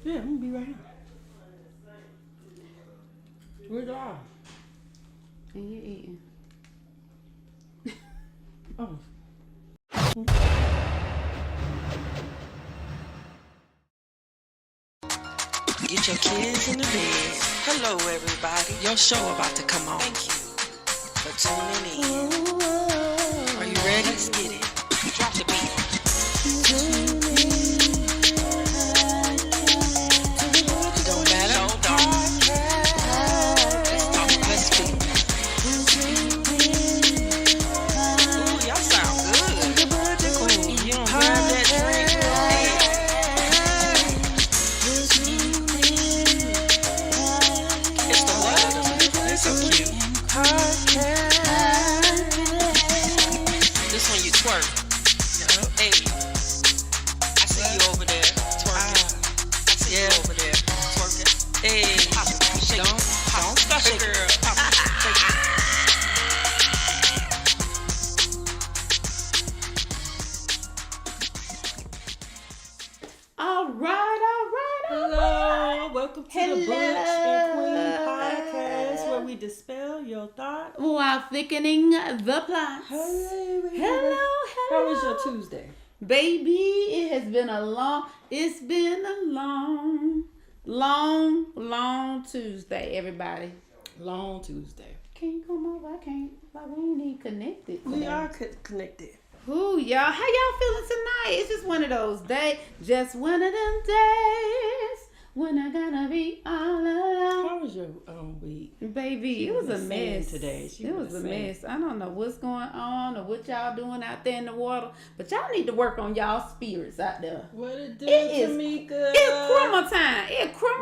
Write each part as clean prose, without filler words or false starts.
Yeah, I'm gonna be right here. Where's all? And you're eating. Oh. Get your kids in the bed. Hello, everybody. Your show about to come on. Thank you for tuning in. Are you ready? Let's get it. Drop the beat. It don't matter. Hold on. Let's talk. Let's speak. Ooh, y'all sound good. Cool. You don't grab that drink. Hey. It's the water. They're so cute. This one you twerk. Hey, I see you over there twerking. I see you over there twerking. Hey, shake it. Don't stop it, girl. Shake it. All right. Hello, welcome to the Butch and Queen podcast where we dispel your thoughts. While thickening the plot. Hello. How was your Tuesday? Baby, it's been a long Tuesday, everybody. Long Tuesday. Can you come over? I can't. Like, we ain't even connected today. We are connected. Ooh, y'all. How y'all feeling tonight? It's just one of those days. Just one of them days when I gotta be all alone. How was your week? Baby, it was a saying mess. today. It was a mess. I don't know what's going on or what y'all doing out there in the water, but y'all need to work on y'all spirits out there. What it do, It is. Tamika? It's crumble time.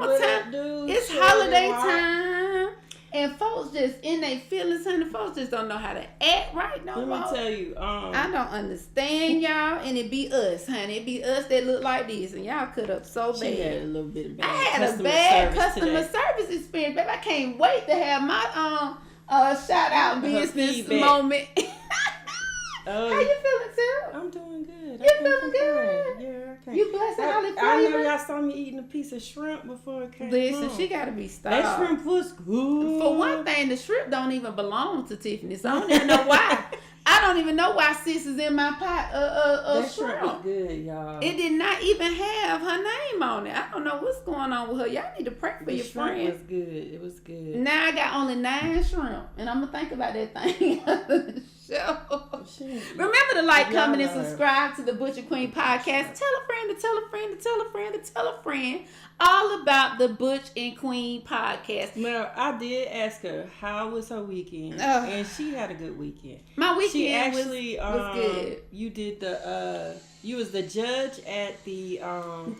What it do, It's Shirley holiday White? time. And folks just in their feelings, honey. Folks just don't know how to act right no Let more. me tell you. I don't understand y'all, and it be us, honey. It be us that look like this, and y'all cut up so bad. She had a little bit of bad I had a customer bad service customer today. service experience, baby. I can't wait to have my shout out Her business feedback. moment. Oh, How you feeling, too? I'm doing good. You I can't feeling good? complain. Yeah, I can't. You blessed and highly I know favored? y'all saw me eating a piece of shrimp before it came Listen, home. she gotta be That stopped. shrimp was good. For one thing, the shrimp don't even belong to Tiffany, so I don't even know why. I don't even know why sis is in my pot that shrimp. shrimp was good, y'all. It did not even have her name on it. I don't know what's going on with her. Y'all need to pray for the your shrimp friend. was good. It was good. Now I got only 9 shrimp, and I'm gonna think about that thing after the show. Remember to like, comment, and subscribe to the Butch and Queen podcast. Tell a friend to tell a friend to tell a friend to tell a friend all about the Butch and Queen podcast. Well, I did ask her how was her weekend, and she had a good weekend. My weekend She actually was good. You did the you was the judge at the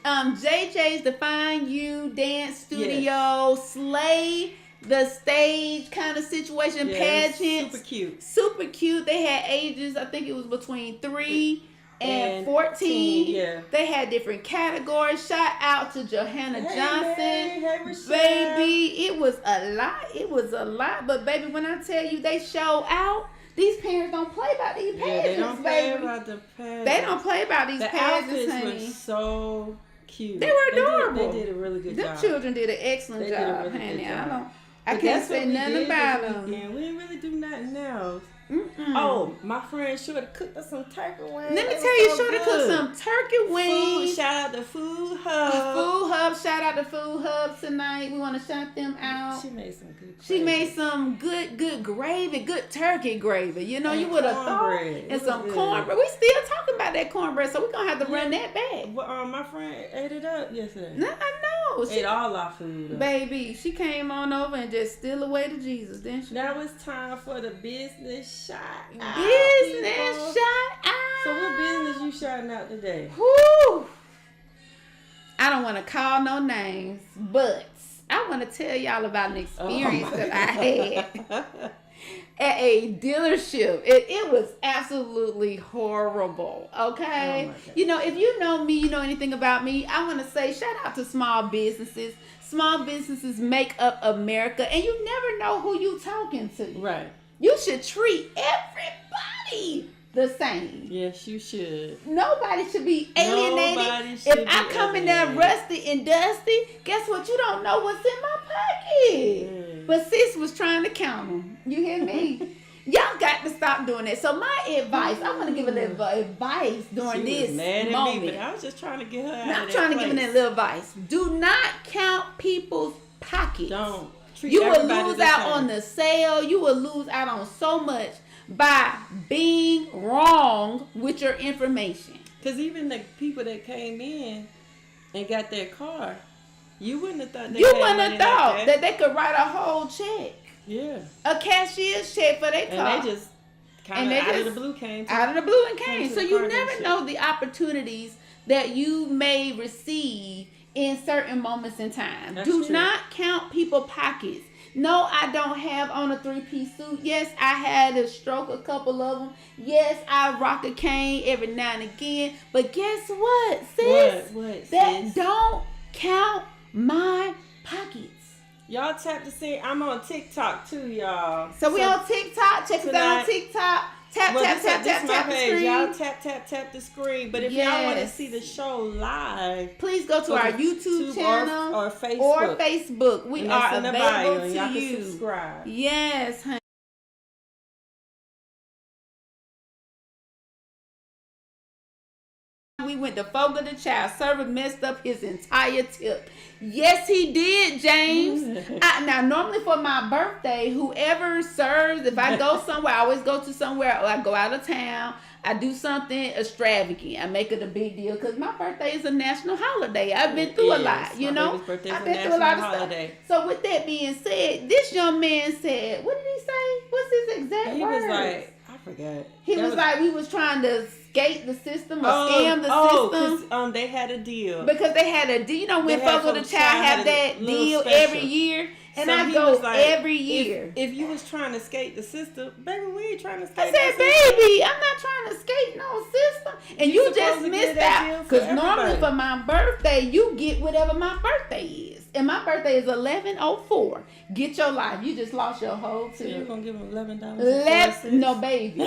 JJ's Define You Dance Studio Slay the stage kind of situation, pageant. Super cute. They had ages, I think it was between 3 and 14. Yeah. They had different categories. Shout out to Johanna Johnson. Hey, baby, it was a lot. But baby, when I tell you they show out, these parents don't play about these pageants, they don't play baby. about the pageants. They don't play about these pageants, outfits honey. were so cute. They were adorable. They did a really good job. Them children did an excellent job, honey. I can't say nothing about them. We didn't really do nothing else. Oh, my friend Shorty cooked us some turkey wings. Let me tell you, Shorty cooked some turkey wings. Shout out to Food Hub. Shout out to Food Hub tonight. We want to shout them out. She made some good. She made some good gravy, good turkey gravy. You know, you would have thought, and some cornbread. We still talking about that cornbread, so we're gonna have to run that back. Well, my friend ate it up yesterday. No, I know. She ate all our food up. Baby, she came on over and just steal away to Jesus, didn't she? Now it's time for the business shout out. Business shout out. So what business you shouting out today? Whew. I don't want to call no names, but I want to tell y'all about an experience that I had at a dealership. It was absolutely horrible, okay? You know, if you know me, you know anything about me, I want to say shout out to small businesses. Small businesses make up America, and you never know who you talking to. Right. You should treat everybody the same. Yes, you should. Nobody should be alienated. Nobody should If I be come in there alienated. rusty and dusty, guess what? You don't know what's in my pocket. But sis was trying to count them. You hear me? Y'all got to stop doing that. So my advice, I'm going to give a little advice during She this was mad at moment. me, but I was just trying to get her out Now, I'm of trying that to give her place. that little advice. Do not count people's pockets. Don't. Treat You will everybody lose the out same. on the sale. You will lose out on so much by being wrong with your information. Because even the people that came in and got their car, you wouldn't have thought they You had wouldn't money have thought like that they could write a whole check. Yeah. A cashier's check for their car. And they just kind of out of the blue came to out of the blue and came came. to So the you car never dealership. know the opportunities that you may receive in certain moments in time. That's Do true. not count people's pockets. No, I don't have on a 3-piece suit. Yes, I had a stroke a couple of them. Yes, I rock a cane every now and again. But guess what, sis? What, That sis? don't count my pockets. Y'all tap to see. I'm on TikTok too, y'all. So we on TikTok. Check us out on tonight- TikTok. Tap, Well, tap, this tap, is tap, my tap the page. screen. Y'all tap the screen. But if y'all want to Yes. see the show live, Please go to go our to YouTube channel or Facebook. Facebook. We and are that's in the bio, available and to y'all can you. subscribe. Yes, honey. We went to Fogo the Child. Server messed up his entire tip. Yes, he did, James. Now, normally for my birthday, whoever serves, if I go somewhere, I always go to somewhere, or I go out of town, I do something extravagant. I make it a big deal because my birthday is a national holiday. I've been through a lot, you My know. baby's birthday is I've a been through a lot of national stuff. holiday. So with that being said, this young man said, what did he say? What's his exact He words? was like, I forgot. He That was like, we was trying to skate the system or scam the system. because they had a deal. Because they had a deal, you know, when They had Fogo the Fogo Child Child have had a that little deal special. every year, and So I he go was like, every year. If you was trying to skate the system, baby, we ain't trying to skate I said, the system. baby, I'm not trying to skate no system. And you supposed just to get missed that out. deal for Because normally everybody. for my birthday, you get whatever my birthday is. And my birthday is 11/04. Get your life. You just lost your whole So you're tip. going to give him $11? No, baby.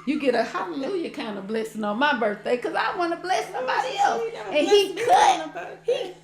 You get a hallelujah kind of blessing on my birthday because I want to bless somebody else. you gotta And bless he me on my cut birthday.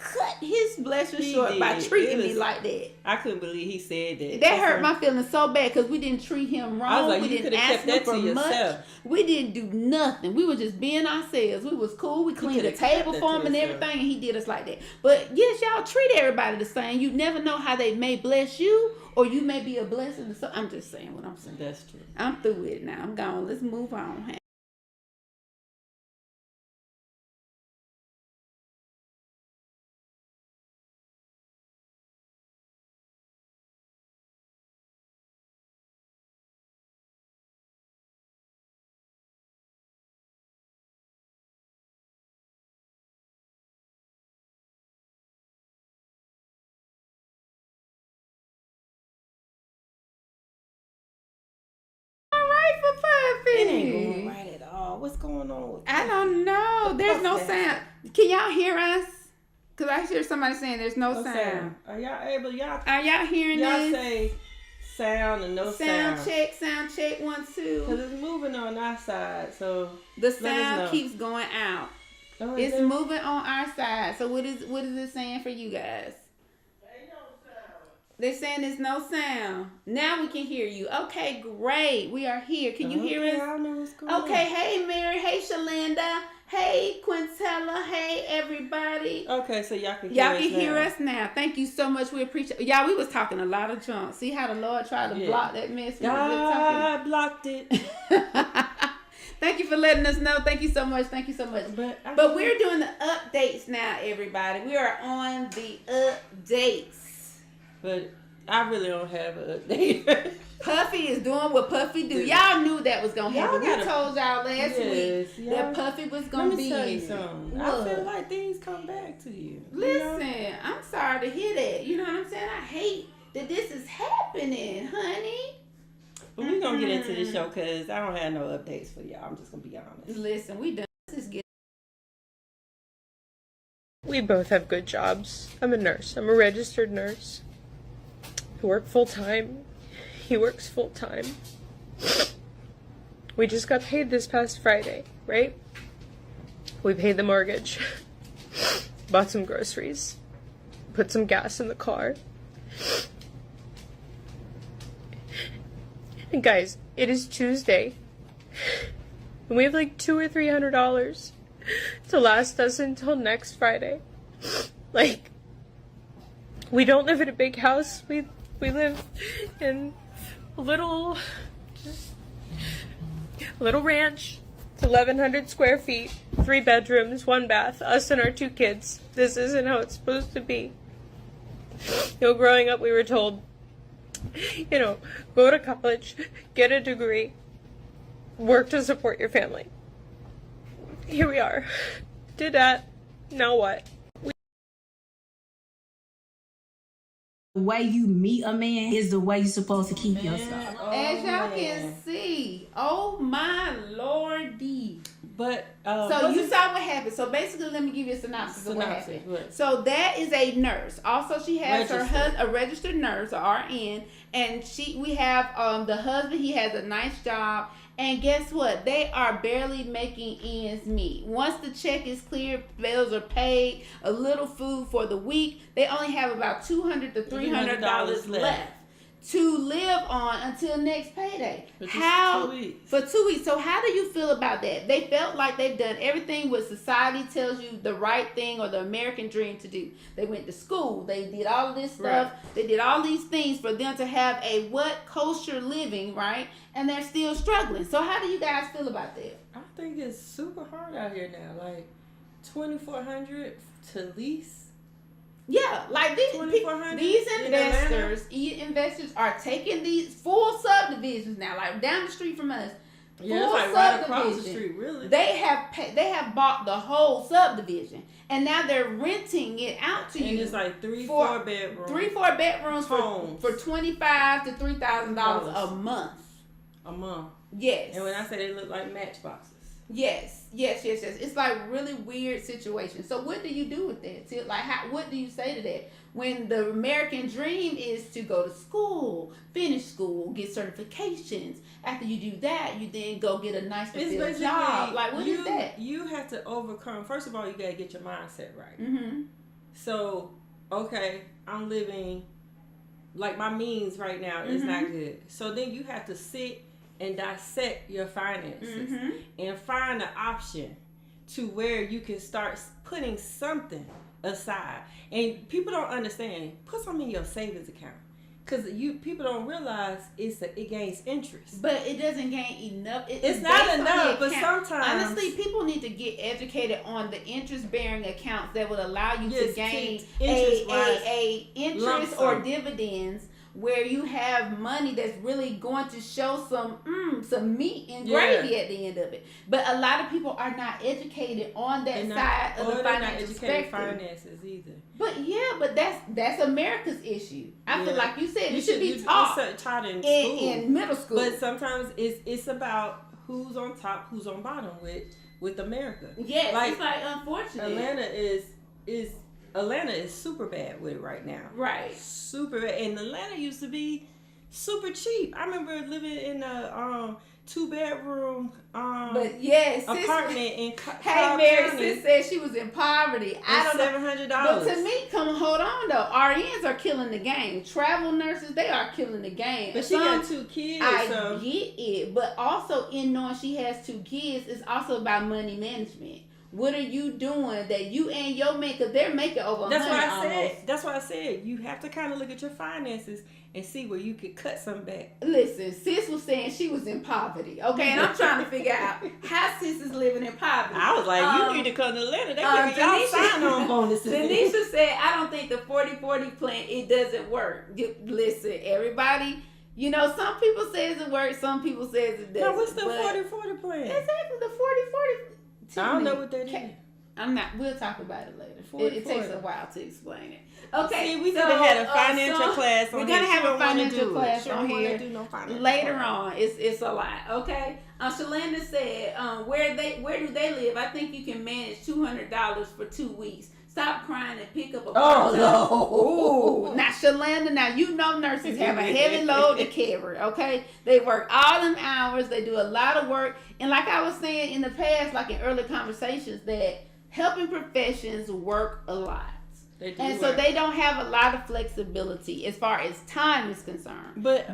his blessing He short by did. treating It me was- like that. I couldn't believe he said that. That hurt my feelings so bad because we didn't treat him wrong. I was like, We you didn't coulda ask kept him that for to much. yourself. We didn't do nothing. We were just being ourselves. We was cool. We cleaned the coulda kept table that for to him and yourself. everything, and he did us like that. But yes, y'all treat everybody the same. You never know how they may bless you, or you may be a blessing to some. I'm just saying what I'm saying. That's true. I'm through with it now. I'm gone. Let's move on. All right for Puffy. It ain't going right at all. What's going on with I don't know. There's no Puffy? sound. Can y'all hear us? Cause I hear somebody saying there's no What's sound. sound? Are y'all able? Are y'all hearing Y'all this? say sound and no sound. Sound check, 1, 2. Because it's moving on our side, so The us sound know. keeps going out. oh, It's is it? moving on our side. So what is it saying for you guys? They're saying there's no sound. Now we can hear you. Okay, great. We are here. Can you hear Okay, I us? don't know what's going on. Okay, hey Mary, hey Shalanda, hey Quintella, hey everybody. Okay, so y'all can hear Y'all us can hear now. us now. Thank you so much. We appreciate y'all. We was talking a lot of junk. See how the Lord tried to Yeah. block that mess we were talking. God blocked it. Thank you for letting us know. Thank you so much. Thank you so much. But we're doing the updates now, everybody. We are on the updates. But I really don't have an update. Puffy is doing what Puffy do. Y'all knew that was gonna happen. We gotta- told y'all last week Yes, that Puffy was gonna Let me be tell you in it. something. What? I feel like things come back to you. Listen, I'm sorry to hear that. You know what I'm saying? I hate that this is happening, honey. But we're going to get into the show because I don't have no updates for y'all. I'm just going to be honest. Listen, we done. This is getting. We both have good jobs. I'm a nurse. I'm a registered nurse. I work full time. He works full time. We just got paid this past Friday, right? We paid the mortgage, bought some groceries, put some gas in the car. And guys, it is Tuesday, and we have like $200 or $300 to last us until next Friday. Like, we don't live in a big house. We live in a little ranch. It's 1,100 square feet, 3 bedrooms, 1 bath, us and our 2 kids. This isn't how it's supposed to be. You know, growing up, we were told, you know, go to college, get a degree, work to support your family. Here we are. Did that. Now what? The way you meet a man is the way you're supposed to keep yourself. As y'all can see, oh my lordy. But So you saw what happened. So basically, let me give you a synopsis of what happened. Right. So that is a nurse. Also, she has Registered. a registered nurse, a RN, and we have the husband. He has a nice job, and guess what? They are barely making ends meet. Once the check is cleared, bills are paid, a little food for the week. They only have about $200 to $300 left to live on until next payday. For 2 weeks. For 2 weeks. So how do you feel about that? They felt like they've done everything what society tells you the right thing or the American dream to do. They went to school. They did all of this stuff. Right. They did all these things for them to have a kosher living, right? And they're still struggling. So how do you guys feel about that? I think it's super hard out here now. Like $2,400 to lease. Yeah, like these investors are taking these full subdivisions now, like down the street from us. Yeah, full it's like right across the subdivision. street, really. They have bought the whole subdivision, and now they're renting it out to you. And it's like 3-4 bedrooms. 3-4 bedrooms Homes. for $2,500 to $3,000 a month. A month. Yes. And when I say they look like matchboxes. Yes. It's like really weird situation. So what do you do with that? What do you say to that? When the American dream is to go to school, finish school, get certifications. After you do that, you then go get a nice fulfilled job. Like, what is that? You have to overcome. First of all, you got to get your mindset right. Mm-hmm. So, okay, I'm living, like my means right now is not good. So then you have to sit and dissect your finances and find an option to where you can start putting something aside. And people don't understand. Put something in your savings account, because people don't realize it gains interest. But it doesn't gain enough. It's not enough. But sometimes, honestly, people need to get educated on the interest-bearing accounts that would allow you to gain a interest or dividends, where you have money that's really going to show some meat and gravy at the end of it. But a lot of people are not educated on that side of the financial spectrum. Finances either. But that's America's issue. I feel like you said it should be taught in middle school. But sometimes it's about who's on top, who's on bottom with America. Yes, it's like unfortunate. Atlanta is super bad with it right now. Right. Super bad. And Atlanta used to be super cheap. I remember living in a 2-bedroom but yes, apartment in Hey, Mary, sis said she was in poverty. I don't $700. But to me, hold on though. RNs are killing the game. Travel nurses, they are killing the game. But she got 2 kids. I get it. But also in knowing she has 2 kids, it's also about money management. What are you doing that you and your man, because they're making over $100 almost. That's why I said you have to kind of look at your finances and see where you could cut some back. Listen, sis was saying she was in poverty, okay? And I'm trying to figure out how sis is living in poverty. I was like, you need to come to Atlanta. They give y'all sign-on bonuses. Denisha said, I don't think the 40-40 plan, it doesn't work. Listen, everybody, you know, some people say it works, some people say it doesn't. No, what's the 40-40 plan? Exactly, the 40-40. I don't know what that is. We'll talk about it later. It takes a while to explain it. Okay. See, we could have had a financial class on here. We're going to have a financial class on here later class. on. It's a lot. Okay. Shalanda said, where do they live? I think you can manage $200 for 2 weeks. Stop crying and pick up a Oh, no. Ooh. Now, Shalanda, now you know nurses have a heavy load to carry, okay? They work all them hours. They do a lot of work. And like I was saying in the past, like in early conversations, that helping professions work a lot. And so they don't have a lot of flexibility as far as time is concerned. But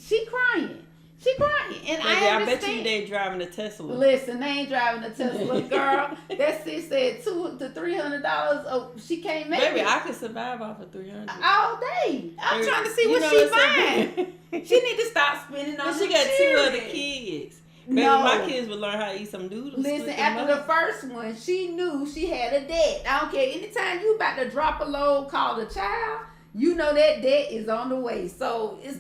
she crying. She crying. And baby, I understand. I bet you they driving a Tesla. Listen, they ain't driving a Tesla, girl. That sis said $200 to $300. Oh, she can't make it. Baby, I could survive off of $300 all day. I'm trying to see what she buying. She need to stop spending on. She got children. 2 other kids. Baby, my kids would learn how to eat some noodles. Listen, after the first one, she knew she had a debt. I don't care. Anytime you about to drop a load called a child, you know that debt is on the way. So it's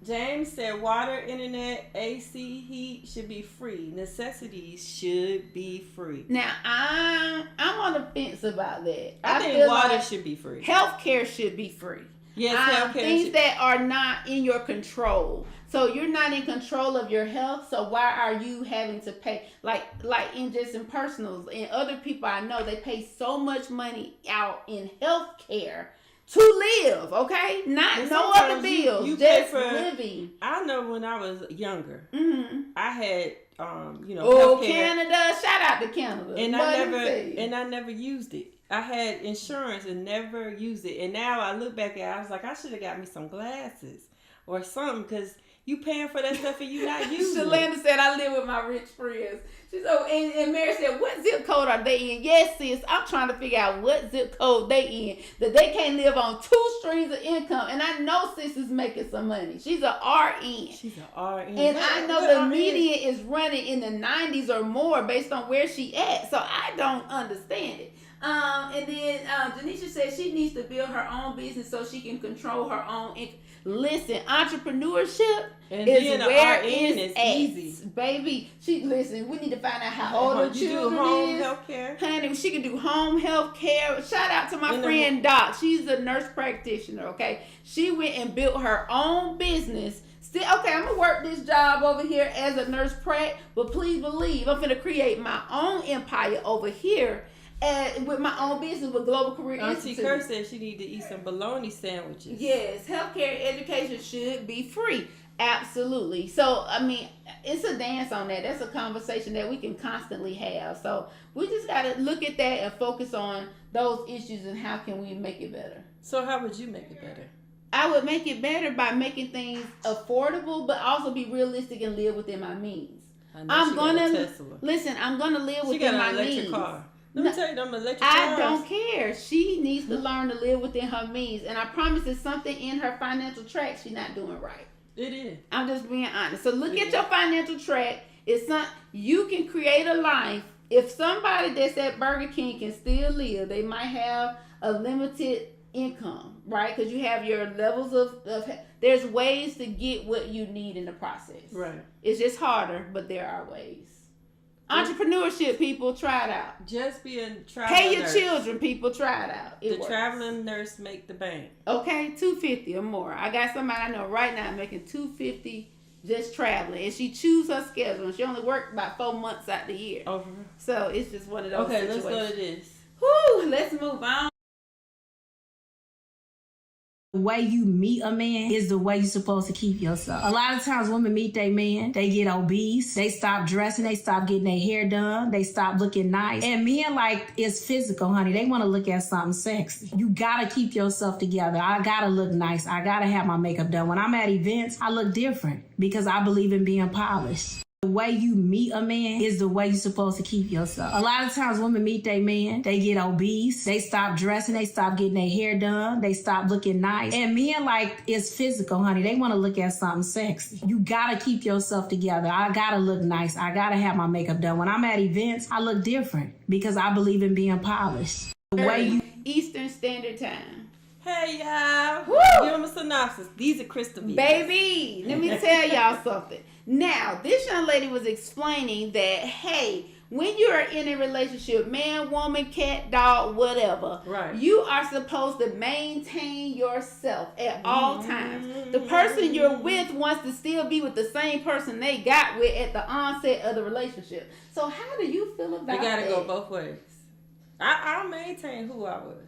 James said water, internet, AC, heat should be free. Necessities should be free. Now, I'm on the fence about that. I think water should be free. Healthcare should be free. Yes, healthcare. Things that are not in your control. So you're not in control of your health. So why are you having to pay? Like in personals and other people I know, they pay so much money out in healthcare to live, okay? Not no other bills, you just for living. I know when I was younger, I had healthcare. Canada, shout out to Canada. And I never used it. I had insurance and never used it. And now I look back at it, I was like, I should have got me some glasses or something, because you paying for that stuff and you not using it. Shalanda said, I live with my rich friends. She said, and Mary said, what zip code are they in? Yes, sis, I'm trying to figure out what zip code they in, that they can't live on 2 streams of income. And I know sis is making some money. She's an RN. She's an RN. And I know the median is running in the 90s or more based on where she at. So I don't understand it. And then Janisha said she needs to build her own business so she can control her own income. Listen, entrepreneurship is where it's easy, baby. Listen. We need to find out how old her children home is. Healthcare. Honey, she can do home health care. Shout out to my friend Doc. She's a nurse practitioner. Okay, she went and built her own business. Still, okay, I'm gonna work this job over here as a nurse prac, but please believe I'm gonna create my own empire over here. And with my own business with Global Career Institute. Auntie Kerr said she need to eat some bologna sandwiches. Yes, healthcare education should be free. Absolutely. So, I mean, it's a dance on that. That's a conversation that we can constantly have. So, we just got to look at that and focus on those issues and how can we make it better. So, how would you make it better? I would make it better by making things affordable, but also be realistic and live within my means. I'm going to live within my means. Car. Let me tell you, them electric I cars. don't care. She needs to learn to live within her means. And I promise there's something in her financial track she's not doing right. It is. I'm just being honest. So look at your financial track. You can create a life. If somebody that's at Burger King can still live, they might have a limited income, right? Because you have your levels of there's ways to get what you need in the process. Right. It's just harder, but there are ways. Entrepreneurship, people, try it out. Just be a traveling Pay your nurse. children, people, try it out. The traveling nurse make the bank. Okay, $250 or more. I got somebody I know right now making $250 just traveling, and she choose her schedule. And she only worked about 4 months out the year. Oh, so it's just one of those. Okay, situations. let's go to this. Whew, let's move on. The way you meet a man is the way you're supposed to keep yourself. A lot of times women meet their man, they get obese, they stop dressing, they stop getting their hair done, they stop looking nice. And men it's physical, honey. They want to look at something sexy. You gotta keep yourself together. I gotta look nice. I gotta have my makeup done. When I'm at events, I look different because I believe in being polished. The way you meet a man is the way you're supposed to keep yourself. A lot of times women meet their man, they get obese, they stop dressing, they stop getting their hair done, they stop looking nice. And men it's physical, honey. They want to look at something sexy. You gotta keep yourself together. I gotta look nice. I gotta have my makeup done. When I'm at events, I look different because I believe in being polished. The way you Eastern Standard Time. Hey, y'all. Woo! Give them a synopsis. These are Crystal Bees. Baby, let me tell y'all something. Now, this young lady was explaining that, hey, when you're in a relationship, man, woman, cat, dog, whatever, right, you are supposed to maintain yourself at all times. The person you're with wants to still be with the same person they got with at the onset of the relationship. So how do you feel about that? They got to go both ways. I'll maintain who I was.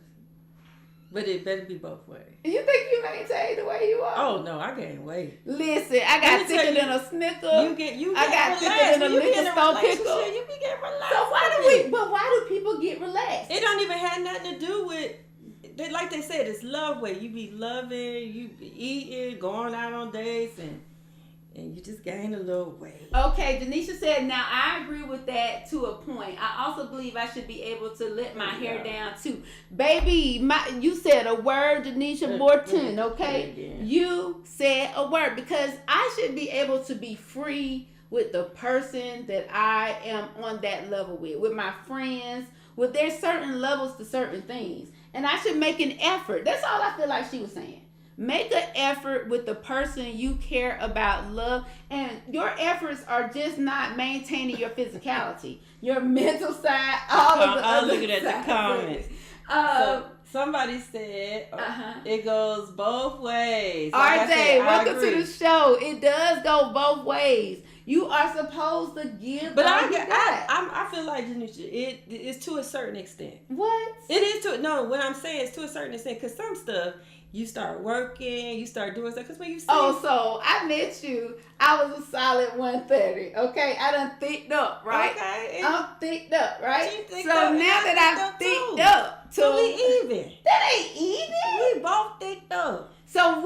But it better be both ways. You think you maintain the way you are? Oh no, I gained weight. Listen, I got thicker than a Snicker. I got thicker than a liquor store pickle. You be getting relaxed. So why do people get relaxed? It don't even have nothing to do with, like they said, it's love weight. You be loving, you be eating, going out on dates, and you just gain a little weight. Okay, Denisha said, now I agree with that to a point. I also believe I should be able to let my hair down too. Baby, you said a word, Denisha Morton, okay? You said a word because I should be able to be free with the person that I am on that level with my friends, there's certain levels to certain things. And I should make an effort. That's all I feel like she was saying. Make an effort with the person you care about, love, and your efforts are just not maintaining your physicality, your mental side, all of the other looking at the comments. So somebody said it goes both ways. Like RJ, welcome to the show. It does go both ways. You are supposed to give, but I feel like Janisha, it is to a certain extent. What? It is what I'm saying is to a certain extent, because some stuff. You start working, you start doing stuff. Because when you see... Oh, so I met you. I was a solid 130. Okay? I done thicked up, right? Okay. I'm thicked up, right? So now that I'm thicked up... So we even. That ain't even? We both thicked up. So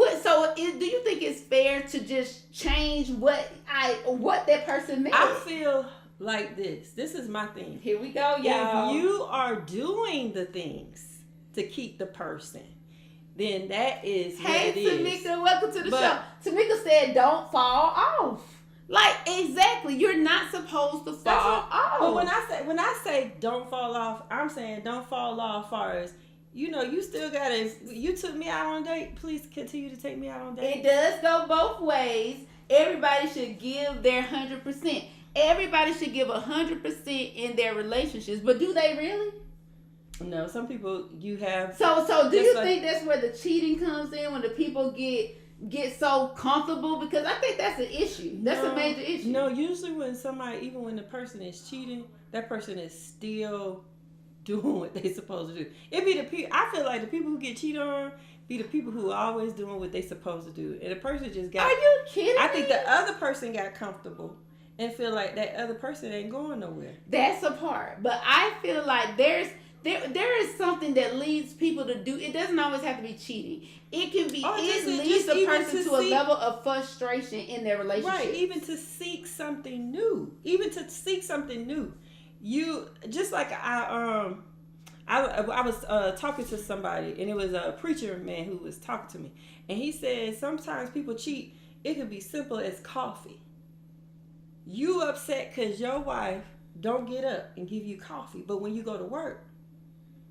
do you think it's fair to just change what that person meant? I feel like this. This is my thing. Here we go, y'all. If you are doing the things to keep the person... then that is what it is. Hey, Tamika, welcome to the show. Tamika said, don't fall off. Like, exactly. You're not supposed to fall off. But when I say don't fall off, I'm saying don't fall off as far as, you still got to, you took me out on a date, please continue to take me out on a date. It does go both ways. Everybody should give their 100%. Everybody should give 100% in their relationships. But do they really? No, some people you have. So do you think that's where the cheating comes in, when the people get so comfortable? Because I think that's an issue. That's a major issue. No, usually when somebody, even when the person is cheating, that person is still doing what they're supposed to do. It be the people. I feel like the people who get cheated on be the people who are always doing what they're supposed to do, and the person just got. Are you kidding? I think the other person got comfortable and feel like that other person ain't going nowhere. That's a part, but I feel like there is something that leads people to do. It doesn't always have to be cheating. It can be. It leads the person to a level of frustration in their relationship. Right. Even to seek something new. You just like I was talking to somebody, and it was a preacher man who was talking to me, and he said sometimes people cheat. It could be simple as coffee. You upset because your wife don't get up and give you coffee, but when you go to work,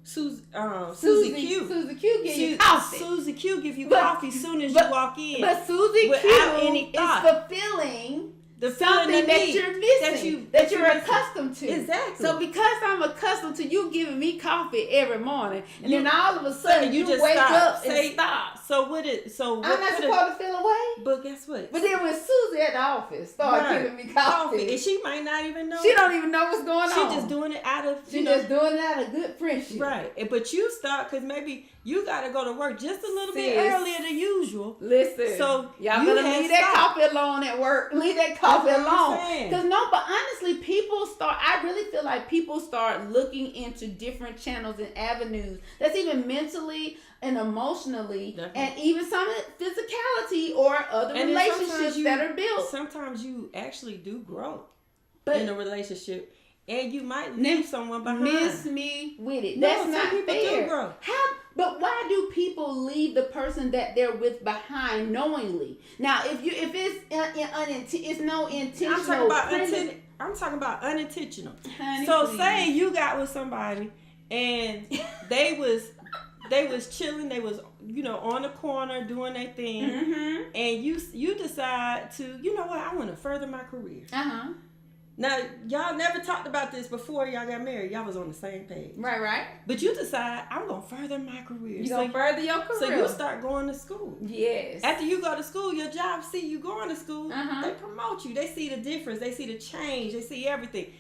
Susie Q give you coffee. Susie Q give you coffee as soon as you walk in. But Susie Q is fulfilling something that you're missing, that you're accustomed to. Exactly. So because I'm accustomed to you giving me coffee every morning, and then all of a sudden you just wake up and stop. So I'm not supposed to feel away. But guess what? But then when Susie at the office started giving me coffee, and she might not even know. She don't even know what's going on. She just doing it out of good friendship. Right. But you start because maybe you got to go to work just a little bit earlier than usual. Listen. So y'all better leave that coffee alone at work. Leave that coffee alone. But honestly, I really feel like people start looking into different channels and avenues. That's even mentally and emotionally, and even some physicality or other relationships that are built. Sometimes you actually do grow in a relationship, and you might leave someone behind. Miss me with it. That's not fair. Do grow. But why do people leave the person that they're with behind knowingly? Now, if it's no intentional. I'm talking about unintentional. Honey, so please. say you got with somebody and they was chilling, they was on the corner doing their thing, and you decide to, I want to further my career. Now, y'all never talked about this before y'all got married. Y'all was on the same page. Right. But you decide, I'm going to further my career. You're going to further your career. So you start going to school. Yes. After you go to school, your job see you going to school. They promote you. They see the difference. They see the change. They see everything.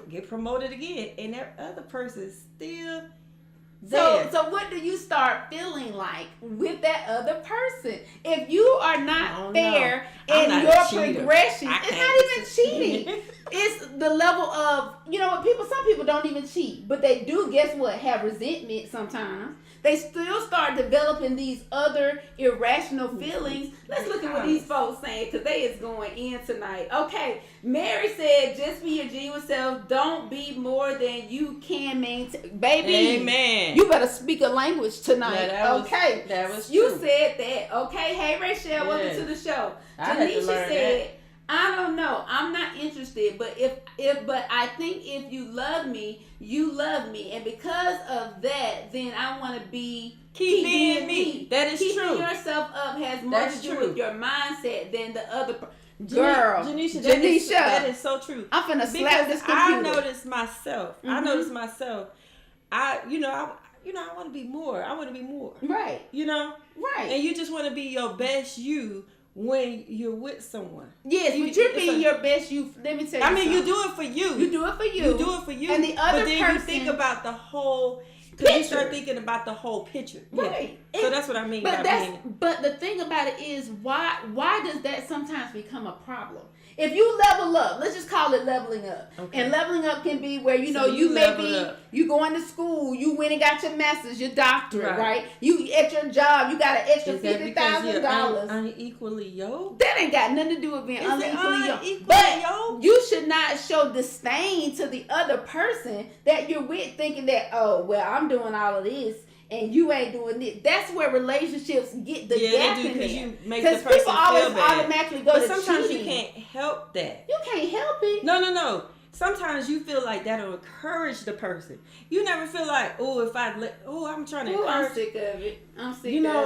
get promoted again, and that other person's still there. So what do you start feeling like with that other person? If you are not fair in your progression, it's not even cheating. It's the level of, some people don't even cheat, but they do, guess what, have resentment sometimes. They still start developing these other irrational feelings. Let's look at what these folks saying, because they is going in tonight. Okay, Mary said, just be your genuine self. Don't be more than you can maintain. Baby, amen. You better speak a language tonight. Yeah, that was you true. said that. Okay, hey Rachel, welcome to the show. Janisha said, I don't know. I'm not interested, but but I think if you love me, you love me, and because of that, then I want to keep being me. That is Keeping true. Keeping yourself up has more to do with your mindset than the other. Girl, Janisha, that is so true. I'm finna slap this computer. I noticed myself. I want to be more. I want to be more. Right. Right. And you just want to be your best you when you're with someone. Yes, but you're being your best you. Let me tell you something. you do it for you. You do it for you. You do it for you. And the other person, you think about the whole picture. You start thinking about the whole picture. Right. Yeah. So that's what I mean by being. But the thing about it is, why does that sometimes become a problem? If you level up, let's just call it leveling up. Okay. And leveling up can be where, you going to school, you went and got your master's, your doctorate, right? You at your job, you got an extra $50,000. Unequally yoked? That ain't got nothing to do with being unequally yoked. But you should not show disdain to the other person that you're with, thinking that, oh, well, I'm doing all of this and you ain't doing it. That's where relationships get the gap in there. Because people always automatically go to cheating. But sometimes you can't help that. You can't help it. No. Sometimes you feel like that'll encourage the person. You never feel like, I'm trying to encourage. I'm sick of it.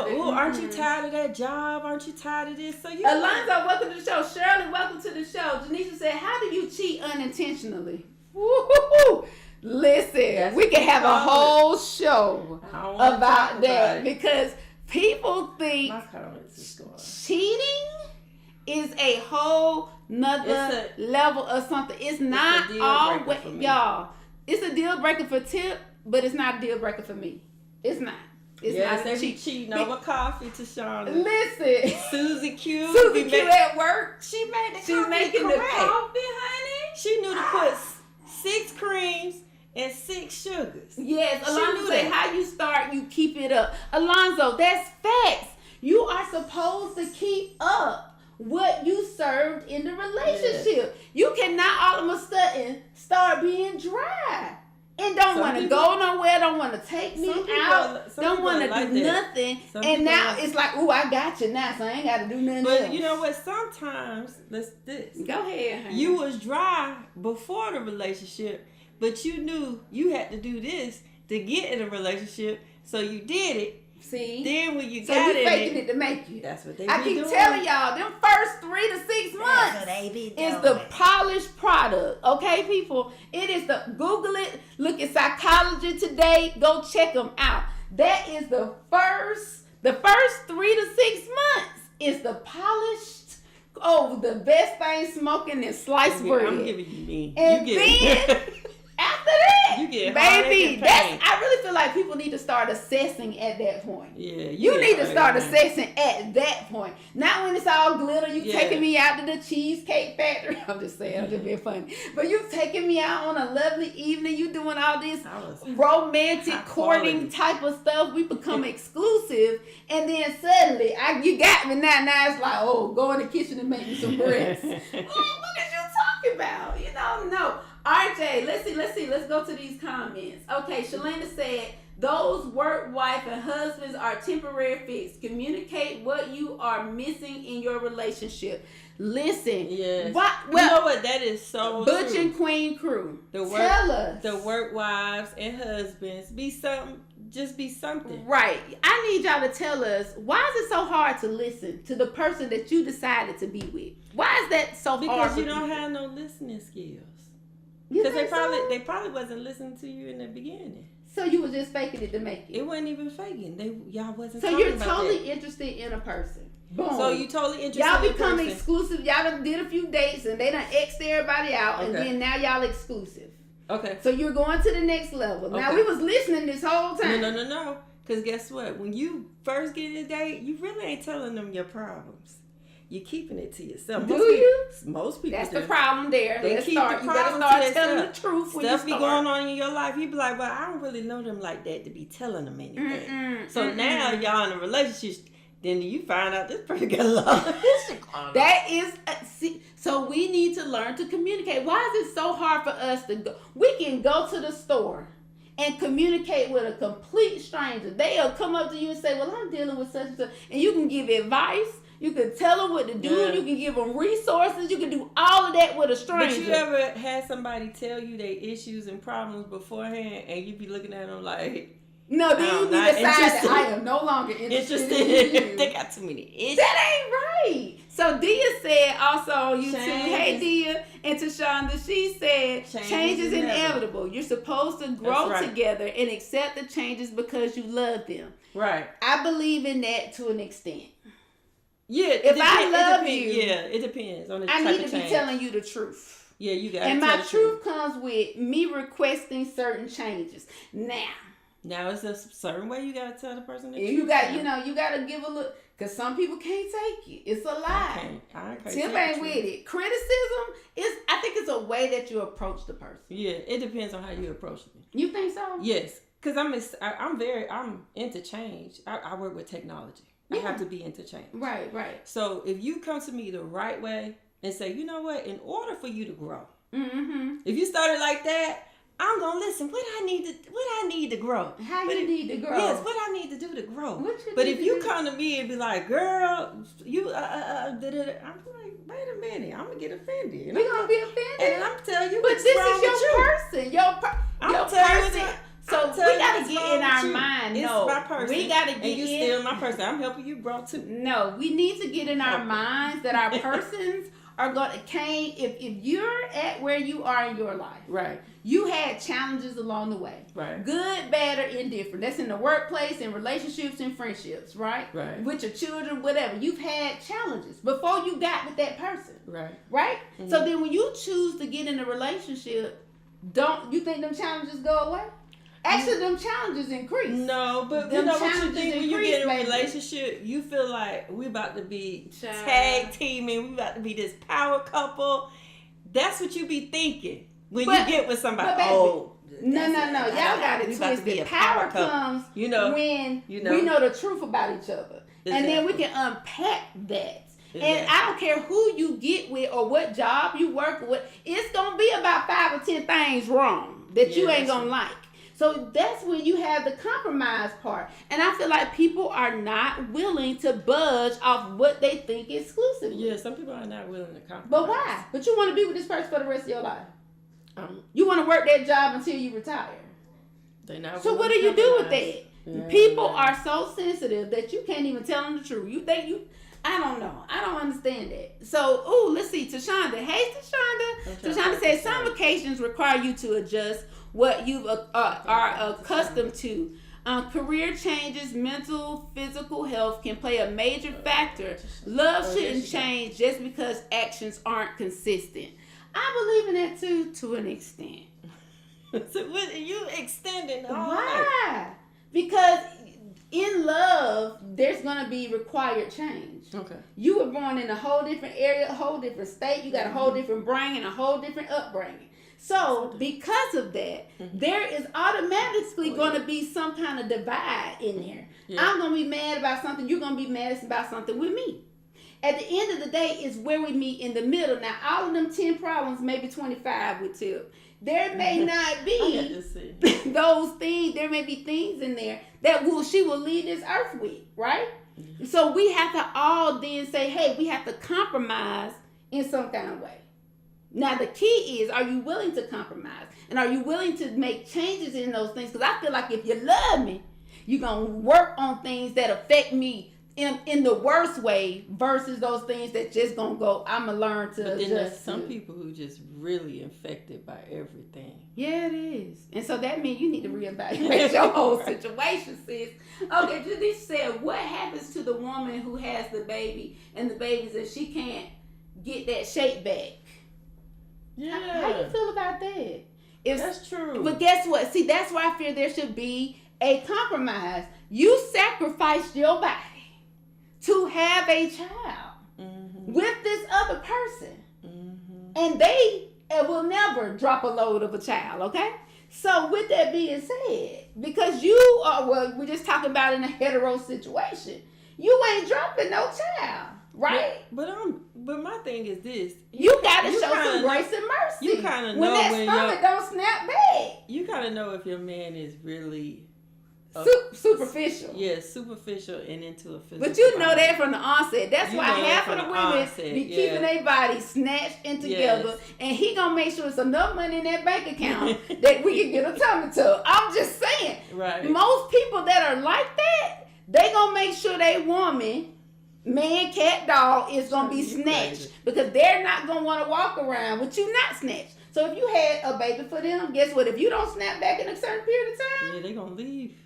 Aren't you tired of that job? Aren't you tired of this? So Alonzo, welcome to the show. Shirley, welcome to the show. Janisha said, how do you cheat unintentionally? Woo-hoo-hoo. Listen, we can have a whole show about that because people think cheating is a whole nother level of something. It's not always, y'all. It's a deal breaker for Tip, but it's not a deal breaker for me. It's not. It's not they be cheating over coffee to Shauna. Listen, Susie Q at work. She made the She's coffee making correct. The coffee, honey. She knew to put 6 creams and 6 sugars. Yes, Alonzo said, how you start, you keep it up. Alonzo, that's facts. You are supposed to keep up what you served in the relationship. Yes. You cannot all of a sudden start being dry. And don't want to go nowhere, don't want to take me out, don't want to do nothing. And now it's like, ooh, I got you now, so I ain't got to do nothing else. But you know what? Sometimes, Go ahead, honey. You was dry before the relationship, but you knew you had to do this to get in a relationship, so you did it. See? Then when you got it, faking it to make you. That's what they I keep telling y'all, them first 3 to 6 months is the polished product. Okay, people? It is Google it. Look at Psychology Today. Go check them out. That is the first 3 to 6 months is the polished, the best thing smoking is sliced bread. I'm giving you me. And then after that, you get baby, I really feel like people need to start assessing at that point. Yeah, you need to start assessing at that point. Not when it's all glitter. You taking me out to the Cheesecake Factory. I'm just saying, I'm just being funny. But you taking me out on a lovely evening. You doing all this romantic courting type of stuff. We become exclusive, and then suddenly you got me now. Now it's like, go in the kitchen and make me some breasts. What are you talking about? No. RJ, let's see. Let's go to these comments. Okay, Shalana said, those work wife and husbands are temporary fix. Communicate what you are missing in your relationship. Listen. Yes. You know what? That is so Butch true. and Queen crew. Tell us. The work wives and husbands. Just be something. Right. I need y'all to tell us, why is it so hard to listen to the person that you decided to be with? Why is that so hard? Because you don't have no listening skills. Because they probably wasn't listening to you in the beginning. So you was just faking it to make it. It wasn't even faking. Y'all wasn't. So talking you're about totally that. interested in a person. Boom. So you totally interested. Y'all in a become person. exclusive. Y'all done did a few dates and they done X'd everybody out, and Okay. then now y'all exclusive. Okay. So you're going to the next level. Now Okay. we was listening this whole time. No. Because guess what? When you first get a date, you really ain't telling them your problems. You're keeping it to yourself. Do you? Most people That's do. the problem there. They Let's keep start. the You better problem start to telling the themselves. truth when you Stuff be start. going on in your life. You be like, well, I don't really know them like that to be telling them anything. So now y'all in a relationship, then you find out this person got a lot of shit going on. That is, so we need to learn to communicate. Why is it so hard for us to go? We can go to the store and communicate with a complete stranger. They'll come up to you and say, well, I'm dealing with such and such. And you can give advice. You can tell them what to do. Yeah. You can give them resources. You can do all of that with a stranger. But you ever had somebody tell you their issues and problems beforehand, and you be looking at them like, no, then you I'm be not decide that interested. I am no longer interested in you. They got too many issues. That ain't right. So Dia said also on YouTube, Change hey is- Dia, and Tashonda, she said, change is inevitable. You're supposed to grow That's right. together and accept the changes because you love them. Right. I believe in that to an extent. Yeah. If I love you, yeah, it depends on the I type need of to be change. telling you the truth. Yeah, you got. And my truth comes with me requesting certain changes. Now it's a certain way you gotta tell the person the You truth. got, you got to give a look, because some people can't take it. It's a lie. I can't Tim tell ain't the with truth. it. Criticism is, I think it's a way that you approach the person. Yeah, it depends on how you approach me. You think so? Yes, because I'm into change. I work with technology. I have to be into change. Right. So if you come to me the right way and say, you know what, in order for you to grow, if you started like that, I'm gonna listen. What I need to grow. How you need to grow? Yes, what I need to do to grow. What you But need if to you do? come to me and be like, girl, you I'm like, wait a minute, I'm gonna get offended. And We I'm gonna be offended. And I'm telling you, But what's this wrong is your with you. person. Your telling you person. what- So I'm we telling you gotta what's get wrong in our with you. mind. It's No, my person. we gotta get and you in. still my person. I'm helping you grow too. No, we need to get in our minds that our persons are gonna if you're at where you are in your life. Right. You had challenges along the way. Right. Good, bad, or indifferent. That's in the workplace, in relationships, and friendships, right? Right. With your children, whatever. You've had challenges before you got with that person. Right. Right? So then when you choose to get in a relationship, don't you think them challenges go away? Actually, them challenges increase. No, but you Them know what you challenges think when you increase, get in a baby. relationship, you feel like we about to be Child. tag teaming, we about to be this power couple. That's what you be thinking when But- you get with somebody. but baby, Oh, No. Y'all got it we about to be twisted. a Power couple. comes You know, when you know. we know the truth about each other. And then we Exactly. can unpack that. And Exactly. I don't care who you get with or what job you work with. It's going to be about 5 or 10 things wrong that you Yeah, ain't that's going to like. So that's when you have the compromise part. And I feel like people are not willing to budge off what they think exclusively. Yeah, some people are not willing to compromise. But why? But you want to be with this person for the rest of your life. You want to work that job until you retire. They're not So willing what do to you do with compromise. that? Yeah. People are so sensitive that you can't even tell them the truth. You think you... I don't know. I don't understand that. So, let's see. Tashonda. Hey, Tashonda. Tashonda says some occasions require you to adjust what you are accustomed to. Career changes, mental, physical health can play a major factor. Love shouldn't change just because actions aren't consistent. I believe in that too, to an extent. So what you extending all night? Why? Because in love, there's gonna be required change. Okay. You were born in a whole different area, a whole different state. You got a whole different brain and a whole different upbringing. So because of that, there is automatically going to be some kind of divide in there. Yeah. I'm going to be mad about something. You're going to be mad about something with me. At the end of the day, is where we meet in the middle. Now, all of them 10 problems, maybe 25 with Tip. There may not I got be to see. those things. There may be things in there that she will leave this earth with, right? So we have to all then say, hey, we have to compromise in some kind of way. Now, the key is, are you willing to compromise? And are you willing to make changes in those things? Because I feel like if you love me, you're going to work on things that affect me in the worst way versus those things that just gonna go, I'm gonna learn to But then adjust there's some to. people who just really infected by everything. Yeah, it is. And so that means you need to reevaluate your whole situation, sis. Okay, Janice said, what happens to the woman who has the baby and the baby says she can't get that shape back? Yeah. How you feel about that? That's true. But guess what? See, that's why I fear there should be a compromise. You sacrificed your body to have a child with this other person. And they will never drop a load of a child, okay? So with that being said, because you are, well, we're just talking about in a hetero situation, you ain't dropping no child, right? But my thing is this. You gotta show kinda some grace and mercy. You kind of know when that when stomach don't snap back. You kind of know if your man is really Superficial. Yeah, superficial and into a physical. But you know body. that from the onset. That's You why know that half from of the the women onset, be yeah. keeping their bodies snatched and together. Yes. And he gonna make sure it's enough money in that bank account that we can get a tummy tuck. I'm just saying. Right. Most people that are like that, they gonna make sure they woman, man, cat, dog is gonna be You snatched crazy. because they're not gonna want to walk around with you not snatched. So if you had a baby for them, guess what? If you don't snap back in a certain period of time, Yeah, they gonna leave.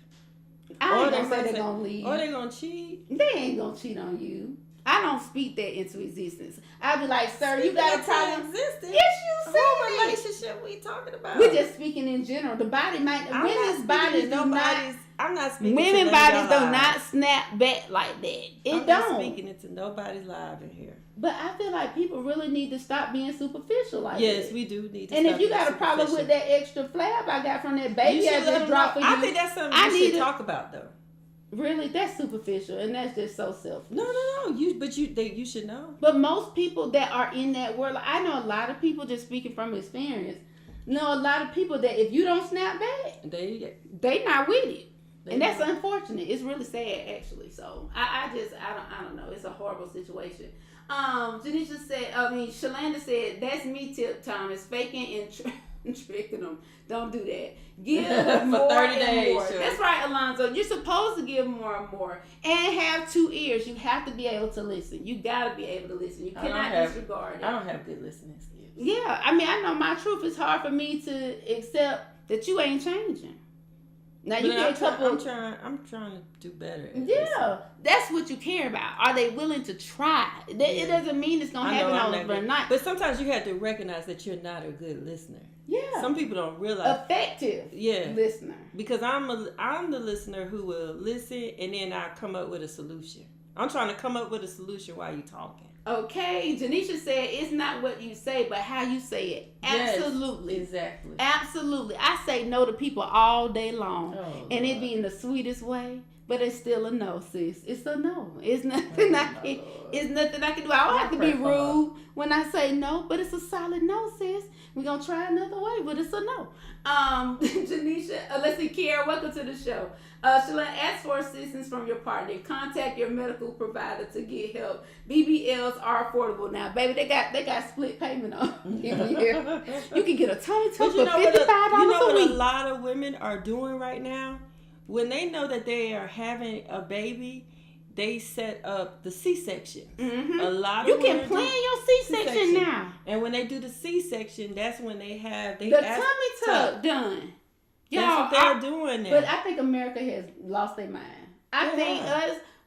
I ain't they gonna say might they're gonna leave. Or they gonna cheat. They ain't gonna cheat on you. I don't speak that into existence. I'll be like, sir, you got a problem. Existence. Yes, you What said it. relationship we talking about? We're just speaking in general. The body might, I'm women's not bodies speaking to do not, nobody's. I'm not speaking. women to bodies nobody's do lives. not snap back like that. It I'm not don't. speaking into nobody's live in here. But I feel like people really need to stop being superficial like Yes, that. we do need to. And if stop you being got a problem with superficial. that extra flab I got from that baby You I should let just them dropped know. for you, I think that's something I we need should to- talk about though. really, that's superficial, and that's just so selfish. No. You should know. But most people that are in that world, I know a lot of people, just speaking from experience, know a lot of people that if you don't snap back, they not with it. And that's unfortunate. It's really sad, actually. So I don't know. It's a horrible situation. Janisha said, Shalanda said, that's me, Tip Thomas, faking and tricking them. Don't do that. Give For more 30 and days, more. sure. That's right, Alonzo. You're supposed to give more and more, and have 2 ears. You have to be able to listen. You gotta be able to listen. You cannot disregard it. I don't have good listening skills. Yeah, I know my truth. It's hard for me to accept that you ain't changing. Now you get a couple. I'm trying to do better. Yeah, that's what you care about. Are they willing to try? It doesn't mean it's gonna happen overnight. But sometimes you have to recognize that you're not a good listener. Yeah, Some people don't realize. effective. Yeah. Listener. Because I'm the listener who will listen and then I come up with a solution. I'm trying to come up with a solution while you're talking. Okay, Janisha said it's not what you say, but how you say it. Absolutely. Yes, exactly. Absolutely. I say no to people all day long. Oh, and it Lord. be in the sweetest way, but it's still a no, sis. It's a no. It's nothing it's nothing I can do. I don't have to be rude when I say no, but it's a solid no, sis. We're gonna try another way, but it's a no. Janisha, let's see, Kiara, welcome to the show. Shalane, ask for assistance from your partner. Contact your medical provider to get help. BBLs are affordable now, baby. They got split payment on. You can get a tummy tuck for $55 what a week. a lot of women are doing right now? When they know that they are having a baby, they set up the C-section. Mm-hmm. A lot of You can women plan do your C-section now. And when they do the C-section, that's when they have The tummy tuck done. That's what they're doing now. But I think America has lost their mind. I think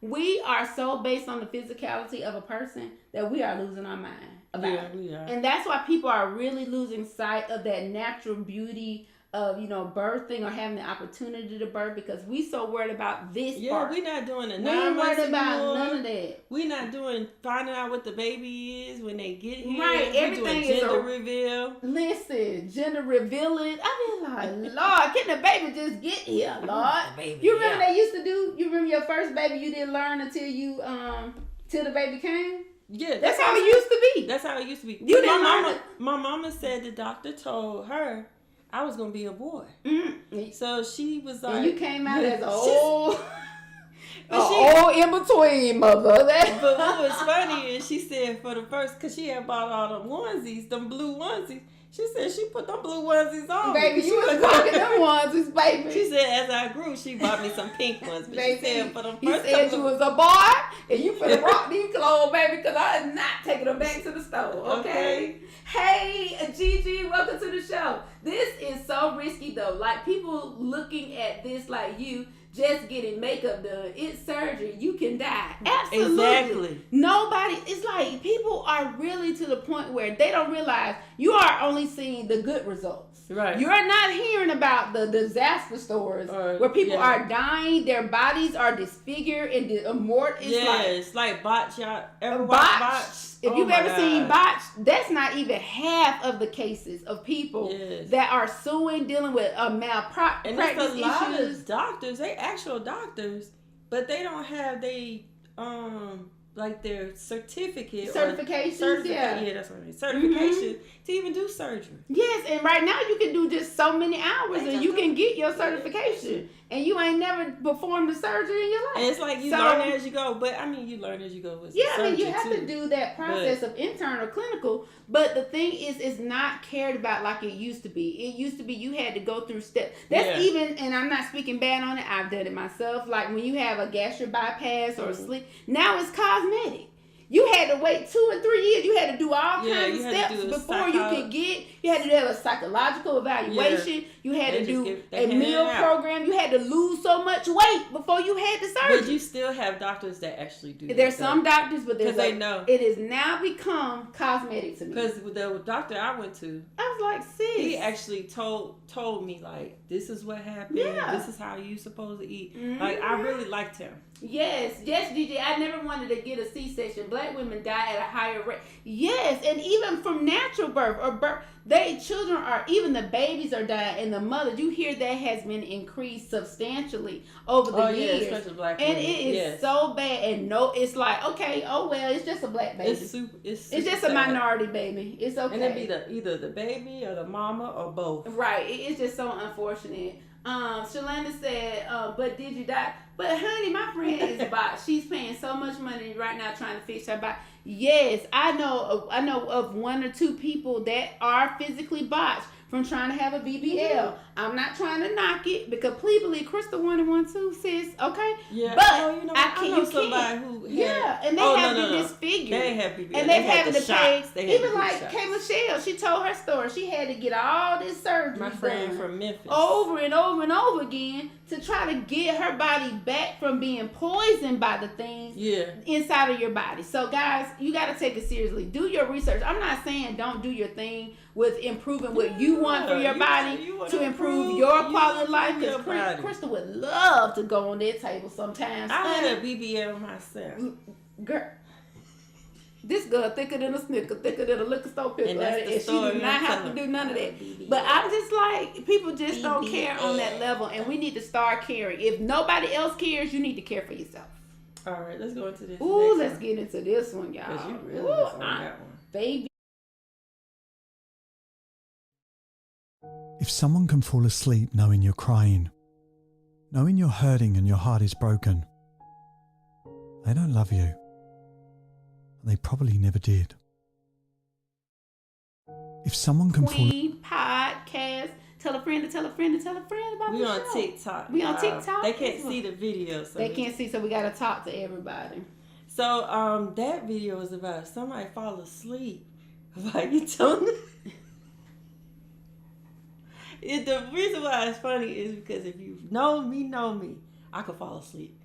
we are so based on the physicality of a person that we are losing our mind about it. We are. And that's why people are really losing sight of that natural beauty of, birthing or having the opportunity to birth, because we so worried about this part. We're not doing the We 9 ain't months worried about anymore. none of that. We're not doing finding out what the baby is when they get here. Right, We're everything doing is gender a- reveal. Listen, gender revealing. I mean, like, Lord, can the baby just get here, Lord? You remember they used to do? You remember your first baby? You didn't learn until you till the baby came. Yeah, That's how it used to be. That's how it used to be. You didn't learn My mama said the doctor told her I was gonna be a boy. Mm-hmm. So she was like, And you came out as an She's- old in between mother. But what was funny is she said for the first, because she had bought all them onesies, them blue onesies. She said she put them blue onesies on. Baby, you was rocking them onesies, baby. She said as I grew, she bought me some pink ones. But Baby, she said for the you first said couple you was a boy and you finna rock these clothes, baby, because I am not taking them back to the store, okay? Hey, Gigi, welcome to the show. This is so risky, though. Like, people looking at this like you just getting makeup done. It's surgery. You can die. Absolutely. Exactly. Nobody, it's like people are really to the point where they don't realize you are only seeing the good results. Right. You're not hearing about the disaster stories where people are dying, their bodies are disfigured and immortal. It's like botch. Y'all ever watch Botch? If you've ever seen Botch, that's not even half of the cases of people that are suing, dealing with malpractice and there's a lot issues. of doctors, they actual doctors, but they don't have like their certifications. Yeah, that's what I mean. Certification to even do surgery. Yes, and right now you can do just so many hours and you can get your certification. And you ain't never performed a surgery in your life. And it's like you learn as you go. But I mean, you learn as you go with surgery. I mean, you have to do that process of internal clinical. But the thing is, it's not cared about like it used to be. It used to be you had to go through steps. That's even, and I'm not speaking bad on it. I've done it myself. Like when you have a gastric bypass or sleep, now it's cosmetic. You had to wait 2 and 3 years. You had to do all kinds of steps before you could get. You had to have a psychological evaluation. You had to do a meal program. You had to lose so much weight before you had the surgery. But you still have doctors that actually do. There's some doctors, but there's they know it has now become cosmetic to me. Because the doctor I went to, I was like, sis, he actually told me like, this is what happened. This is how you supposed to eat. Like I really liked him. Yes, DJ. I never wanted to get a C-section. Black women die at a higher rate. Yes, and even from natural birth or birth, children are, even the babies are dying, and the mothers, you hear that has been increased substantially over the years. Especially black and women. It is so bad, and it's like, okay, oh well, it's just a black baby. It's just a minority baby. It's okay. And it'd be either the baby or the mama or both. Right. It's just so unfortunate. Shalanda said, but did you die? But honey, my friend is botched. She's paying so much money right now trying to fix her body. Yes, I know of 1 or 2 people that are physically botched from trying to have a BBL. I'm not trying to knock it, because please believe Crystal 1 and 1 too, sis. Okay. Yeah. But I know somebody who and they have been disfigured. They have BBL. And they've had to pay. Even like shots. K. Michelle, she told her story. She had to get all this surgery. My friend from Memphis. Over and over and over again to try to get her body back from being poisoned by the things inside of your body. So guys, you got to take it seriously. Do your research. I'm not saying don't do your thing with improving what you want for your body to improve your quality of life. Because Crystal would love to go on that table sometimes. I had a BBL myself. Girl, this girl thicker than a Snicker, thicker than a liquor store pickle, and she does not have to do none of that. But I'm just like, people just don't care on that level, and we need to start caring. If nobody else cares, you need to care for yourself. All right, let's go into this. Ooh, let's get into this one, y'all. Because you really was on that one. Baby. If someone can fall asleep knowing you're crying, knowing you're hurting and your heart is broken, they don't love you. And they probably never did. If someone can fall asleep... podcast. Tell a friend to tell a friend to tell a friend about the show. We on TikTok. We on TikTok. They can't see the video. So they can't see, so we got to talk to everybody. So that video was about somebody fall asleep while you telling them. The reason why it's funny is because if you know me, I could fall asleep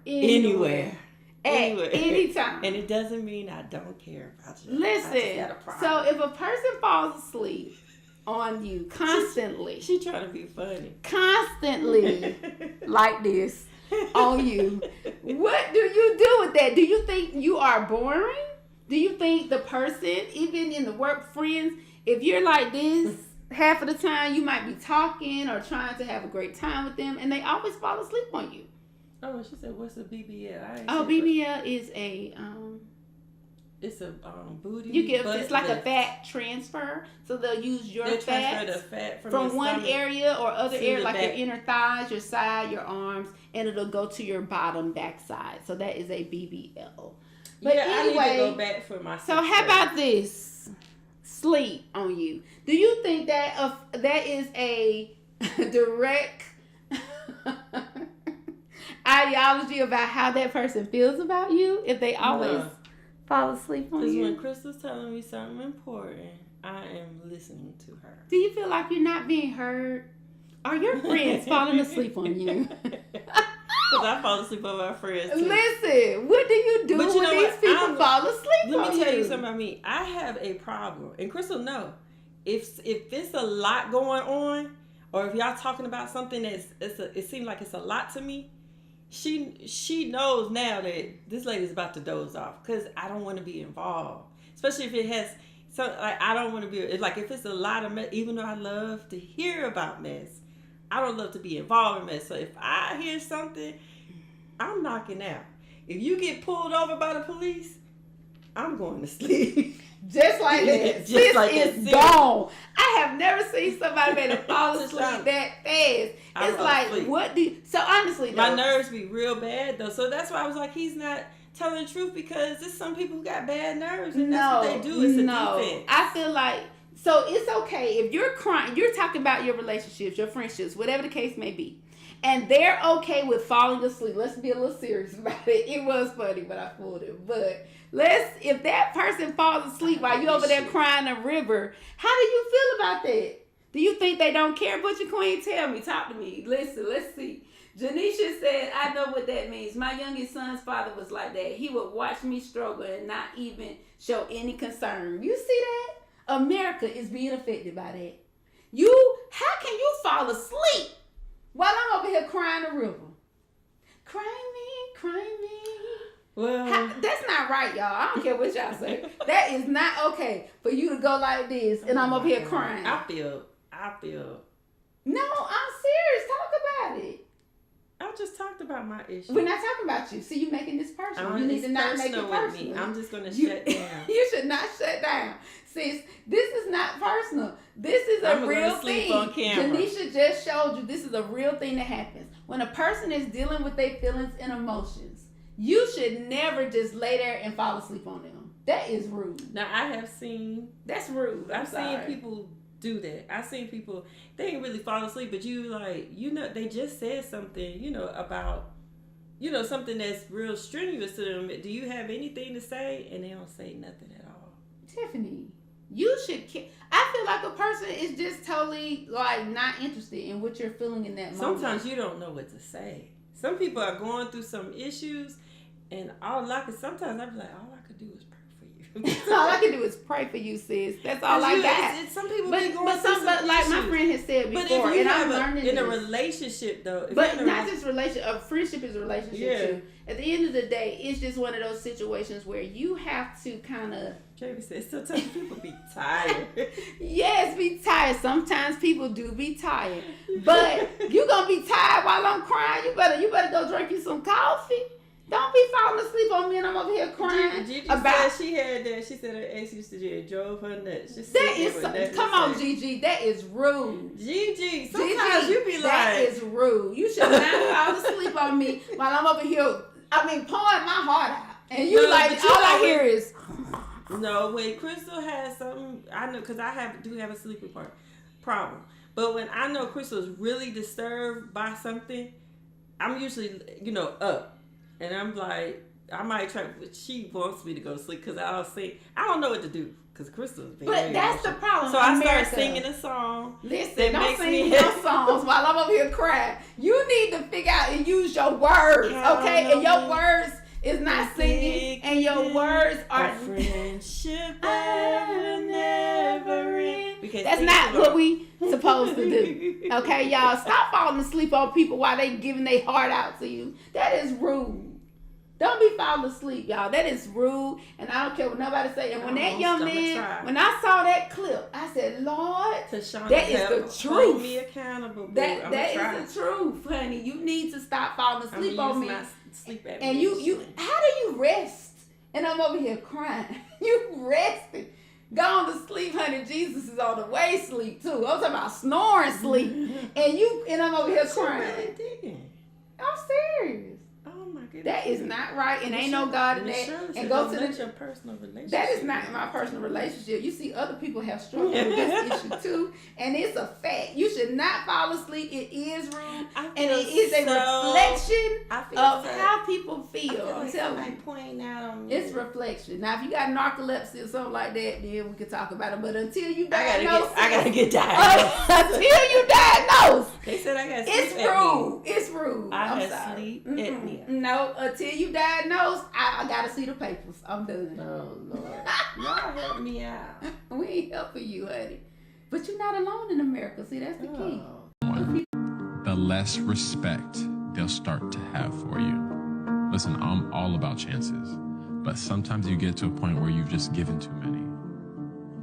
anywhere. At any time. And it doesn't mean I don't care about you. Listen, so if a person falls asleep on you constantly. She trying to be funny. Constantly like this on you. What do you do with that? Do you think you are boring? Do you think the person, even in the work friends, if you're like this, half of the time you might be talking or trying to have a great time with them and they always fall asleep on you? Oh, she said, what's a BBL? BBL is a it's a booty. You give it's like a fat transfer, so they'll use your fat from one area or other area, like your inner thighs, your side, your arms, and it'll go to your bottom backside. So that is a BBL. But anyway, I need to go back for my. So how about this? sleep on you. Do you think that that is a direct ideology about how that person feels about you if they always fall asleep on Because you? when Crystal's telling me something important, I am listening to her. Do you feel like you're not being heard? Are your friends falling asleep on you? Because I fall asleep on my friends too. Listen, what do you do when these people fall asleep on you? Let me tell you something about me. I have a problem, and Crystal know. If it's a lot going on, or if y'all talking about something it seems like it's a lot to me, she knows now that this lady's about to doze off because I don't want to be involved, especially if it has. So like I don't want to be. It's like if it's a lot of mess, even though I love to hear about mess, I don't love to be involved in mess. So if I hear something, I'm knocking out. If you get pulled over by the police, I'm going to sleep. Just like that. Just Sis like is that. gone. I have never seen somebody made to fall asleep that fast. It's like, asleep. what do you... So honestly, though, My nerves be real bad though. So that's why I was like, he's not telling the truth because there's some people who got bad nerves and that's what they do. It's a defense. I feel like, so it's okay if you're crying, you're talking about your relationships, your friendships, whatever the case may be. And they're okay with falling asleep. Let's be a little serious about it. It was funny, but I fooled it. But if that person falls asleep while you're over there crying a river, how do you feel about that? Do you think they don't care? Butcher Queen, tell me. Talk to me. Listen, let's see. Janisha said, I know what that means. My youngest son's father was like that. He would watch me struggle and not even show any concern. You see that? America is being affected by that. How can you fall asleep while I'm over here crying a river? Cry me. Well, That's not right, y'all. I don't care what y'all say. That is not okay for you to go like this and I'm over here crying. I feel. No, I'm serious. Talk about it. I just talked about my issue. We're not talking about you. See, you making this personal. You need to not make it personal. I'm just going to shut down. You should not shut down. Sis, this is not personal. This is a real thing. On camera. Janisha just showed you this is a real thing that happens. When a person is dealing with their feelings and emotions, you should never just lay there and fall asleep on them. That is rude. Now, I have seen... That's rude. I've seen people do that. I've seen people, they ain't really fall asleep, but they just said something, about, something that's real strenuous to them. Do you have anything to say? And they don't say nothing at all. Tiffany, you should I feel like a person is just totally, not interested in what you're feeling in that moment. Sometimes you don't know what to say. Some people are going through some issues, and sometimes I'm like, all I could do is pray for you. All I can do is pray for you, sis. That's all I got. Some people but like my friend has said before, but if you and have I'm learning in this. a relationship though. But not just relationship. A friendship is a relationship too. At the end of the day, it's just one of those situations where you have to kind of. Jamie said sometimes people be tired. Yes, be tired. Sometimes people do be tired, but you gonna be tired while I'm crying. You better go drink you some coffee. Don't be falling asleep on me and I'm over here crying. Gigi about. Said she had that. She said her ex used to do it. Drove her nuts. That is come on, Gigi. That is rude. Gigi, sometimes you be like, that is rude. You should not fall asleep on me while I'm over here. Pouring my heart out, and you all I hear is. No, when Crystal has something, I know because I do have a sleeping problem. But when I know Crystal is really disturbed by something, I'm usually up. And I'm like, I might try, but she wants me to go to sleep because I don't know what to do because Crystal's very But that's the problem. So I start singing a song. Listen, don't sing your songs while I'm over here crying. You need to figure out and use your words, okay? And your words is not singing, and your words are friendship never end. That's not what we supposed to do. Okay, y'all, stop falling asleep on people while they giving their heart out to you. That is rude. Don't be falling asleep, y'all. That is rude, and I don't care what nobody say. And when that young man, when I saw that clip, I said, Lord, that is the truth. Hold me accountable. Boo. That is the truth, honey. You need to stop falling asleep on me. And you, how do you rest? And I'm over here crying. You resting. Gone to sleep, honey. Jesus is on the way sleep too. I'm talking about snoring sleep. And I'm over here crying. Really digging. I'm serious. Oh my goodness. That is not right, and ain't no God in that. And go to your personal relationship. That is not my personal relationship. You see, other people have struggled with this issue too, and it's a fact. You should not fall asleep. It is rude, and it is a reflection of how people feel. I'm telling you, pointing out on me. it's reflection. Now, if you got narcolepsy or something like that, then we can talk about it. But until you diagnose, I gotta get diagnosed. Until you diagnose, they said I got. It's rude. It's rude. I I'm had sorry. sleep apnea. No, until you diagnose, I gotta see the papers. I'm done. Oh Lord, y'all help me out. We ain't helping you, honey. But you're not alone in America. See, that's the key. The less respect they'll start to have for you. Listen, I'm all about chances, but sometimes you get to a point where you've just given too many.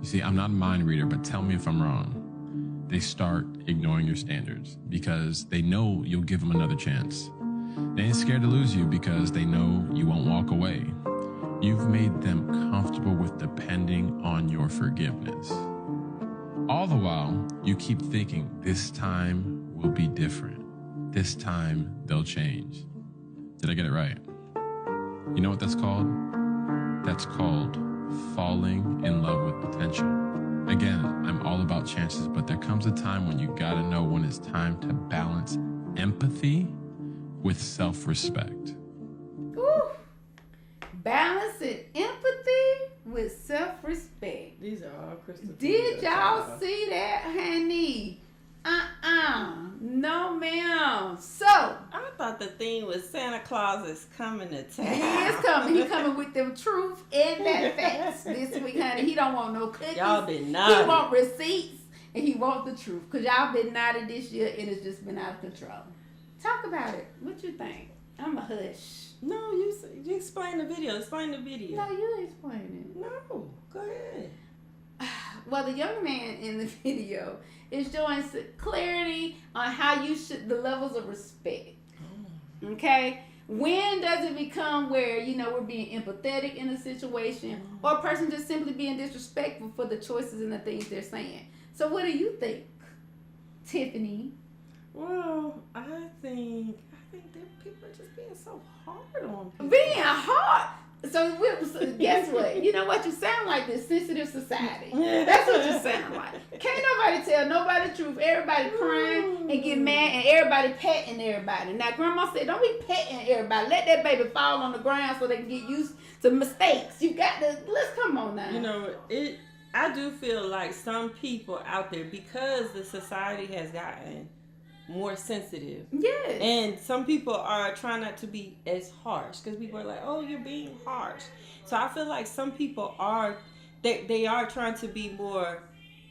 You see, I'm not a mind reader, but tell me if I'm wrong. They start ignoring your standards because they know you'll give them another chance. They ain't scared to lose you because they know you won't walk away. You've made them comfortable with depending on your forgiveness. All the while, you keep thinking, this time will be different. This time, they'll change. Did I get it right? You know what that's called? That's called falling in love with potential. Again, I'm all about chances, but there comes a time when you gotta know when it's time to balance empathy with self-respect. Ooh. Balancing empathy with self-respect. These are all crystal. Did y'all see that, honey? No, ma'am. So, I thought the theme was Santa Claus is coming to town. he is coming. He coming with them truth and that facts this week, honey. He don't want no cookies. Y'all been naughty. He want receipts and he want the truth. Because y'all been naughty this year and it's just been out of control. Talk about it. What you think? I'm a hush. No, you explain the video. Explain the video. No, you explain it. No, go ahead. Well, the young man in the video is showing clarity on how you should, the levels of respect. Okay? When does it become where, we're being empathetic in a situation or a person just simply being disrespectful for the choices and the things they're saying? So what do you think, Tiffany? Well, I think that people are just being so hard on people. Being hard. So guess what? You know what? You sound like this sensitive society. That's what you sound like. Can't nobody tell nobody the truth. Everybody crying and get mad and everybody petting everybody. Now, Grandma said, don't be petting everybody. Let that baby fall on the ground so they can get used to mistakes. You got to, let's come on now. I do feel like some people out there, because the society has gotten more sensitive. Yes. And some people are trying not to be as harsh because people are like, oh, you're being harsh. So I feel like some people are, they are trying to be more,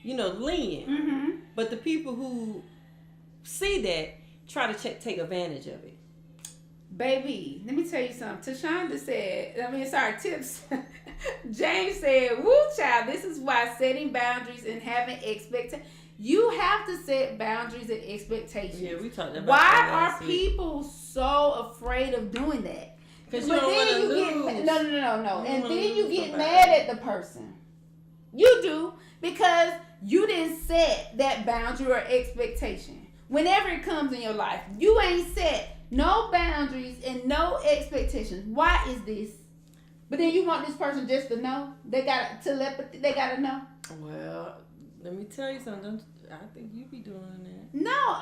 lenient. Mm-hmm. But the people who see that try to take advantage of it. Baby, let me tell you something. Tashonda said, Tips. James said, woo, child, this is why setting boundaries and having expectations. You have to set boundaries and expectations. Yeah, we talked about why that are last week. people so afraid of doing that? Because you don't want to lose. No. And then you get mad at the person. You do, because you didn't set that boundary or expectation. Whenever it comes in your life, you ain't set no boundaries and no expectations. Why is this? But then you want this person just to know. They got telepathy. They got to know. Well, let me tell you something. I think you be doing that. No,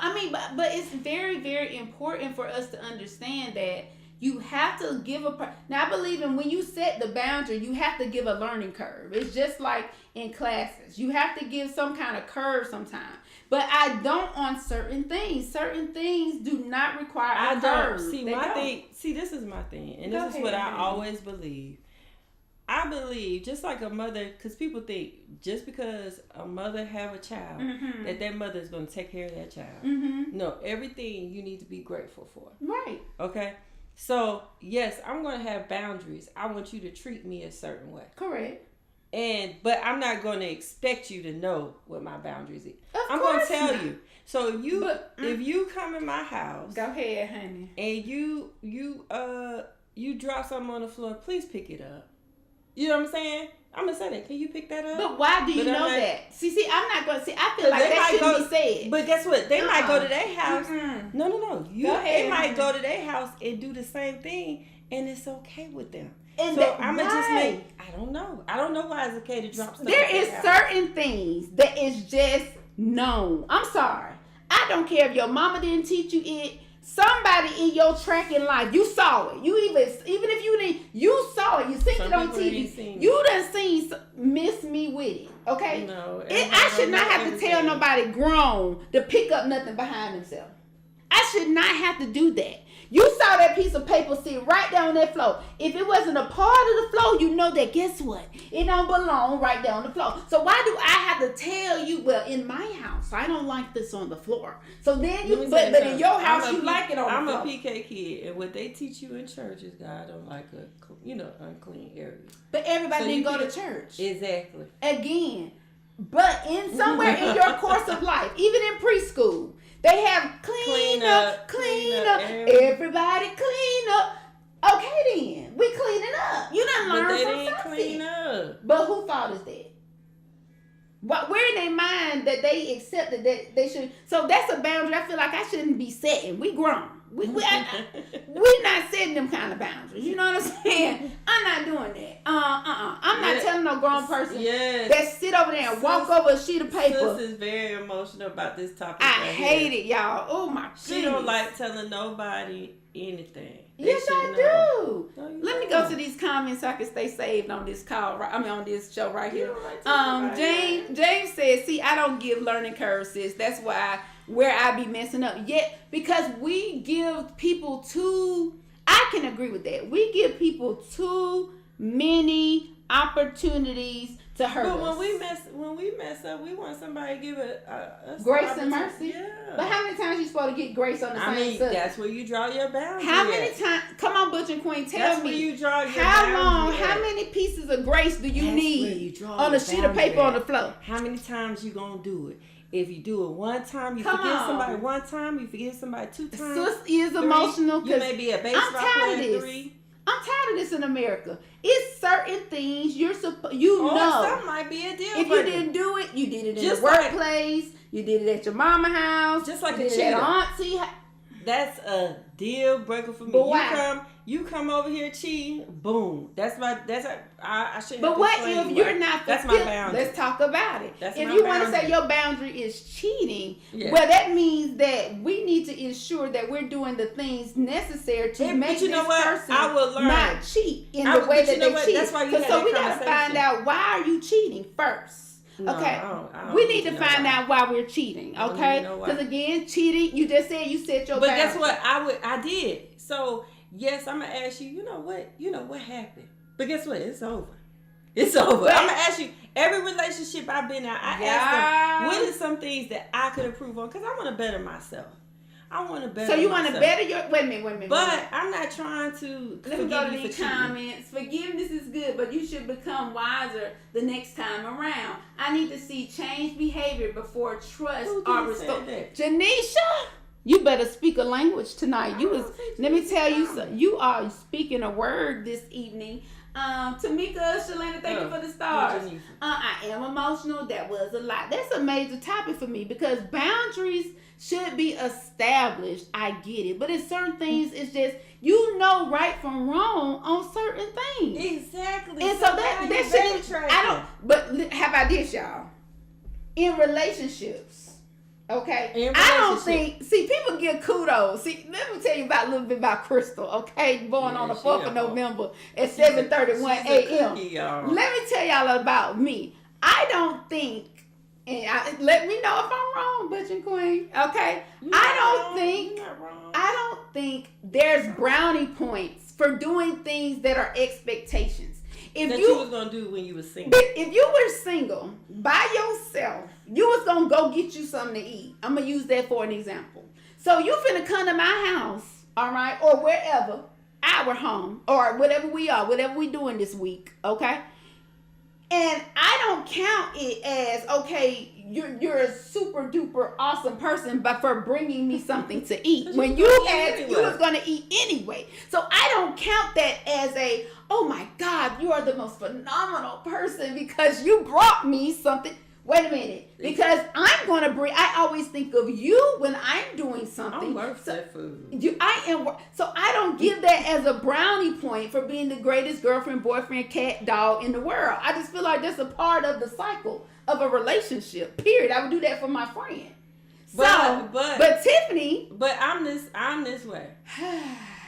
but it's very, very important for us to understand that you have to give now I believe in when you set the boundary, you have to give a learning curve. It's just like in classes. You have to give some kind of curve sometimes. But I don't on certain things. Certain things do not require a curve. See, this is my thing. And this is what I always believe. I believe, just like a mother, because people think just because a mother have a child, that mother is going to take care of that child. Mm-hmm. No, everything you need to be grateful for. Right. Okay? So, yes, I'm going to have boundaries. I want you to treat me a certain way. Correct. But I'm not going to expect you to know what my boundaries is. I'm going to tell you. So if you come in my house, go ahead, honey, and you drop something on the floor, please pick it up. You know what I'm saying? I'm gonna say that. Can you pick that up? But why do you But know I'm that? See, I'm not gonna see. I feel like they that might shouldn't be said. But guess what? They might go to their house. Mm-mm. No. Go ahead. They might go to their house and do the same thing, and it's okay with them. And so that- I'm gonna just right. make. I don't know why it's okay to drop stuff. There at is their house. certain things that is just known. I'm sorry. I don't care if your mama didn't teach you it. Somebody in your track in life, you saw it. You even if you didn't, you saw it. You seen Some it on people ain't TV. seen You done seen Miss Me with it. Okay. No, I should not have to tell nobody grown to pick up nothing behind themselves. I should not have to do that. You saw that piece of paper sit right down on that floor. If it wasn't a part of the floor, you know that, guess what? It don't belong right there on the floor. So why do I have to tell you, well, in my house, I don't like this on the floor. So then you, but in your house, you like it on the floor. I'm a PK kid, and what they teach you in church is God don't like unclean areas. But everybody didn't go to church. Exactly. Again. But in somewhere in your course of life, even in preschool, they have clean up. Everybody clean up. Okay then, we cleaning up. You done learned But they from didn't something. clean up. But who fault is that? Where in their mind that they accepted that they should? So that's a boundary I feel like I shouldn't be setting. We grown. We're not setting them kind of boundaries. You know what I'm saying? I'm not doing that. I'm not telling no grown person that sit over there and walk over a sheet of paper. Sis is very emotional about this topic. I hate it, y'all. Oh my goodness. She don't like telling nobody anything. Yes, I do. No, Let me go to these comments so I can stay saved on this call. On this show right here. James says, "See, I don't give learning curves, sis. That's why where I be messing up. Yet because we give people I can agree with that. We give people too many opportunities to hurt us. But when we mess up, we want somebody to give us grace and mercy. Yeah. But how many times you supposed to get grace on the same subject? That's where you draw your boundary. How many times? Come on, Butch and Queen, tell me. Where you draw your how long? boundary How many pieces of grace do you need on a sheet of paper on the floor? How many times you gonna do it? If you do it one time, you forgive somebody one time, you forgive somebody two times. Sis is emotional. You may be a baseball player 3. I'm tired of this in America. It's certain things you're supposed, know. That might be a deal. If you didn't do it, you did it in the workplace. You did it at your mama house. Just like you a did it cheater. at auntie. That's a deal breaker for me. But why? You come over here cheating, boom. I shouldn't. But what if you're not? That's my boundary. Let's talk about it. That's if my you want to boundary. say your boundary is cheating, well, that means that we need to ensure that we're doing the things necessary to make this person I will learn. not cheat in the way that they cheat. That's why you so we got to find out, why are you cheating first? No, okay, I don't we need to find out why we're cheating. Okay, because again, cheating. You just said you set your. But boundary. guess what? I did. So yes, I'm gonna ask you. You know what happened? But guess what? It's over. It's over. I'm gonna ask you. Every relationship I've been in, I asked them, what are some things that I could improve on? Because I want to better myself. I want to better. So you want to better your? Wait a minute. But I'm not trying to. Let me go to these comments. Forgiveness is good, but you should become wiser the next time around. I need to see changed behavior before trust are restored. Janisha, you better speak a language tonight. Let me tell you, you are speaking a word this evening. Tamika, Shalana, thank you for the stars. I am emotional. That was a lot. That's a major topic for me because boundaries should be established. I get it. But in certain things, it's just, right from wrong on certain things. Exactly. And so that shouldn't, but how about this, y'all? In relationships, okay? I don't think, people give kudos. See, let me tell you a little bit about Crystal, okay? Born on the 4th of November at 7:31 a.m. Let me tell y'all about me. I don't think, and let me know if I'm wrong, Butch and Queen, okay? I don't think there's brownie points for doing things that are expectations. That you was gonna do when you were single. If you were single by yourself, you was gonna go get you something to eat. I'm gonna use that for an example. So you finna come to my house, all right, or wherever, our home, or whatever we doing this week, okay? And I don't count it as, okay, you're a super duper awesome person, but for bringing me something to eat when you was gonna eat anyway. So I don't count that as oh my God, you are the most phenomenal person because you brought me something. Wait a minute, because I'm gonna bring. I always think of you when I'm doing something. I'm worth that food. So I don't give that as a brownie point for being the greatest girlfriend, boyfriend, cat, dog in the world. I just feel like that's a part of the cycle of a relationship. Period. I would do that for my friend. But Tiffany. But I'm this way.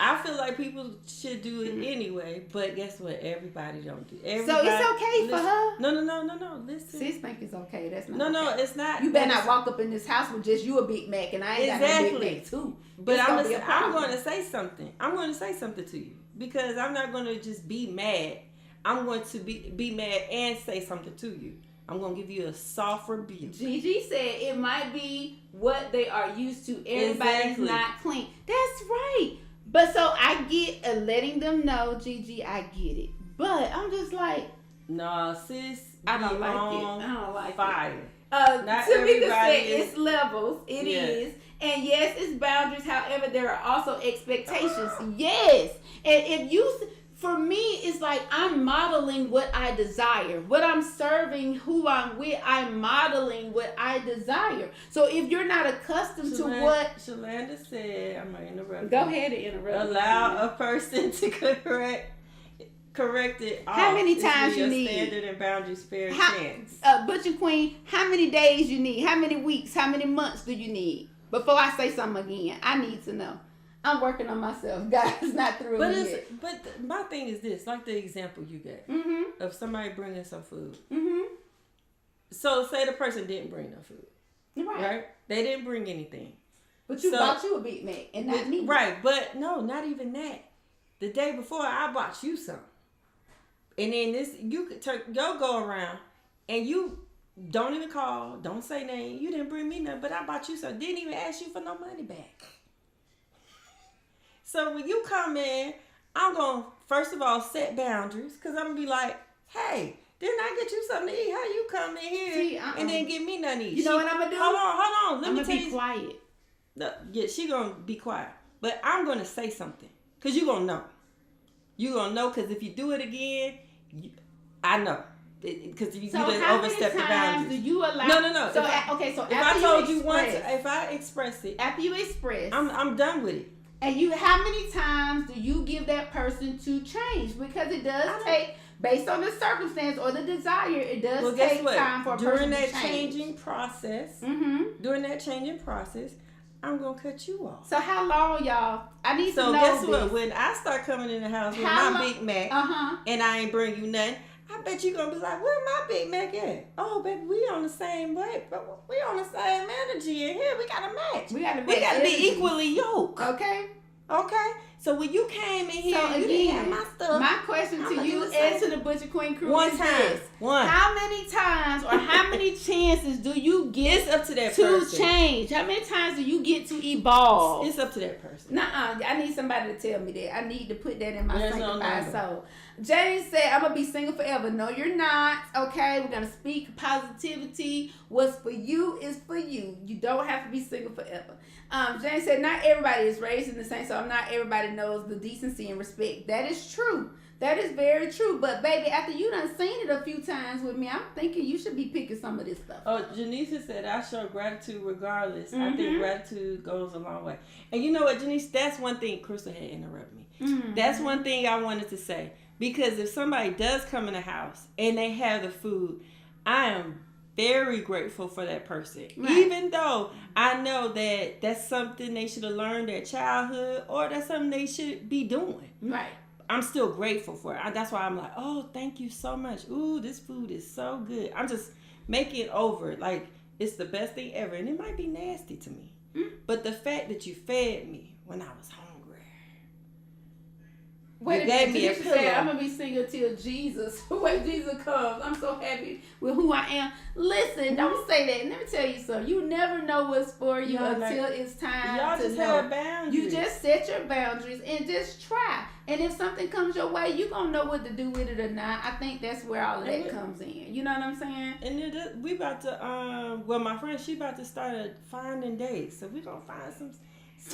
I feel like people should do it anyway, but guess what? Everybody don't do. So it's okay for her. No. Listen. Sis think it's okay. That's not. No, okay. it's not. You better not walk up in this house with just you a Big Mac, and I ain't got no Big Mac too. But I'm going to say something. I'm going to say something to you because I'm not going to just be mad. I'm going to be mad and say something to you. I'm going to give you a soft rebuke. Gigi said it might be what they are used to. Everybody's not clean. That's right. But so I get letting them know, Gigi, I get it. But I'm just like, nah, sis, I don't like it. I don't like fire. it. Not Tamika everybody said it's levels. It is. And yes, it's boundaries. However, there are also expectations. Yes. And if you... For me, it's like I'm modeling what I desire. What I'm serving, who I'm with, I'm modeling what I desire. So if you're not accustomed to what... Shalanda said, I'm going to interrupt. Go ahead and interrupt. Allow a person to correct it. How many times you need? Standard and boundaries fair chance. Butch and Queen, how many days you need? How many weeks? How many months do you need? Before I say something again, I need to know. I'm working on myself, guys. Not through yet. But my thing is this, like the example you gave of somebody bringing some food. So say the person didn't bring no food, right? They didn't bring anything. But you bought you a Big Mac and not me, right? But no, not even that. The day before, I bought you some, and then you could go around, and you don't even call, don't say name. You didn't bring me nothing, but I bought you some. Didn't even ask you for no money back. So when you come in, I'm going to, first of all, set boundaries. Because I'm going to be like, hey, didn't I get you something to eat? How you come in here and then give me nothing to eat? You know what I'm going to do? Hold on. Let me tell you. I'm going to be quiet. Yeah, she going to be quiet. But I'm going to say something. Because you're going to know. You're going to know because if you do it again, I know. Because you just overstep the boundaries. How many times do you allow? No. So, if I told you once, if I express it. After you express. I'm done with it. And how many times do you give that person to change? Because it does take, based on the circumstance or the desire, it does take time for a person to change. During that changing process, I'm going to cut you off. So how long, y'all? I need to know So guess this. What? When I start coming in the house with my Big Mac and I ain't bring you nothing, I bet you going to be like, where my Big Mac at? Oh, baby, we on the same way. We on the same energy in here. We got to match. We got to be equally yoked. Okay. So when you came in here, so you didn't have my stuff. My question to you and to the Butcher Queen crew is this. One. How many times or how many chances do you get it's up to that to person. Change? How many times do you get to evolve? It's up to that person. Nuh-uh. I need somebody to tell me that. I need to put that in my sanctified soul. Jane said, I'm going to be single forever. No, you're not. Okay? We're going to speak positivity. What's for you is for you. You don't have to be single forever. Jane said, not everybody is raised in the same, so not everybody knows the decency and respect. That is true. That is very true. But, baby, after you done seen it a few times with me, I'm thinking you should be picking some of this stuff. Oh, Janice said, I show gratitude regardless. I think gratitude goes a long way. And you know what, Janice? That's one thing. Crystal had interrupted me. That's one thing I wanted to say. Because if somebody does come in the house and they have the food, I am very grateful for that person. Right. Even though I know that that's something they should have learned their childhood or that's something they should be doing. Right. I'm still grateful for it. That's why I'm like, oh, thank you so much. Ooh, this food is so good. I'm just making it over. Like, it's the best thing ever. And it might be nasty to me. But the fact that you fed me when I was hungry. Wait a minute, Tanisha said, I'm going to be single till Jesus. When Jesus comes, I'm so happy with who I am. Listen, don't say that. Let me tell you something. You never know what's for you until it's time to know. Have boundaries. You just set your boundaries and just try. And if something comes your way, you're going to know what to do with it or not. I think that's where all of that comes in. You know what I'm saying? And then we about to, my friend, she about to start finding dates. So we going to find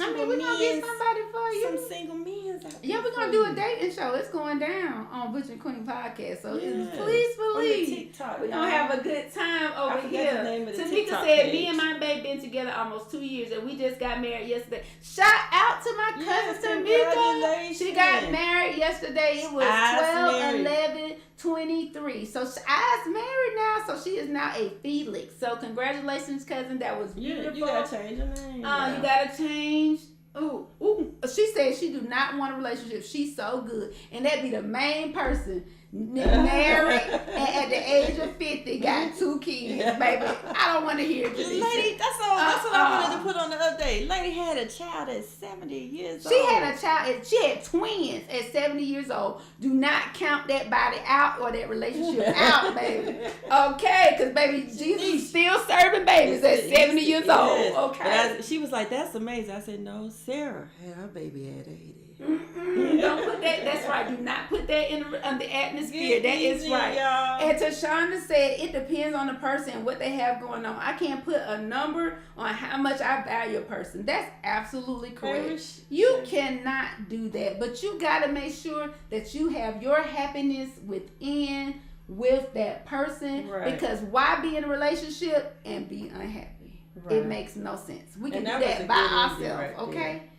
I mean, we're going to get somebody for you. Some single men. Yeah, we're going to do a dating show. It's going down on Butch and Queen podcast. So please On the believe TikTok, we're going to have a good time over forget here. the name of the Tamika TikTok said, page. me and my baby been together almost 2 years and we just got married yesterday. Shout out to my cousin Tamika. She got married yesterday. It was 12/11/23. So I's married now. So she is now a Felix. So congratulations, cousin. That was beautiful. You got to change your name. You got to change. Ooh. She said she do not want a relationship. She's so good. And that'd be the main person married and at the age of 50 got 2 kids, baby. I don't want to hear it. Lady, that's what I wanted to put on the update. Lady had a child at 70 years old. She had a child. She had twins at 70 years old. Do not count that body out or that relationship out, baby. Okay, because baby, Jesus still serving babies at 70 years old. Okay. She was like, "That's amazing." I said, "No, Sarah had her baby at 80." Don't put that. That's right. Do not put that in the atmosphere. That is right. Y'all. And Tashonda said it depends on the person and what they have going on. I can't put a number on how much I value a person. That's absolutely correct. You cannot do that, but you got to make sure that you have your happiness within with that person. Right. Because why be in a relationship and be unhappy? Right. It makes no sense. We can do that by ourselves. Okay.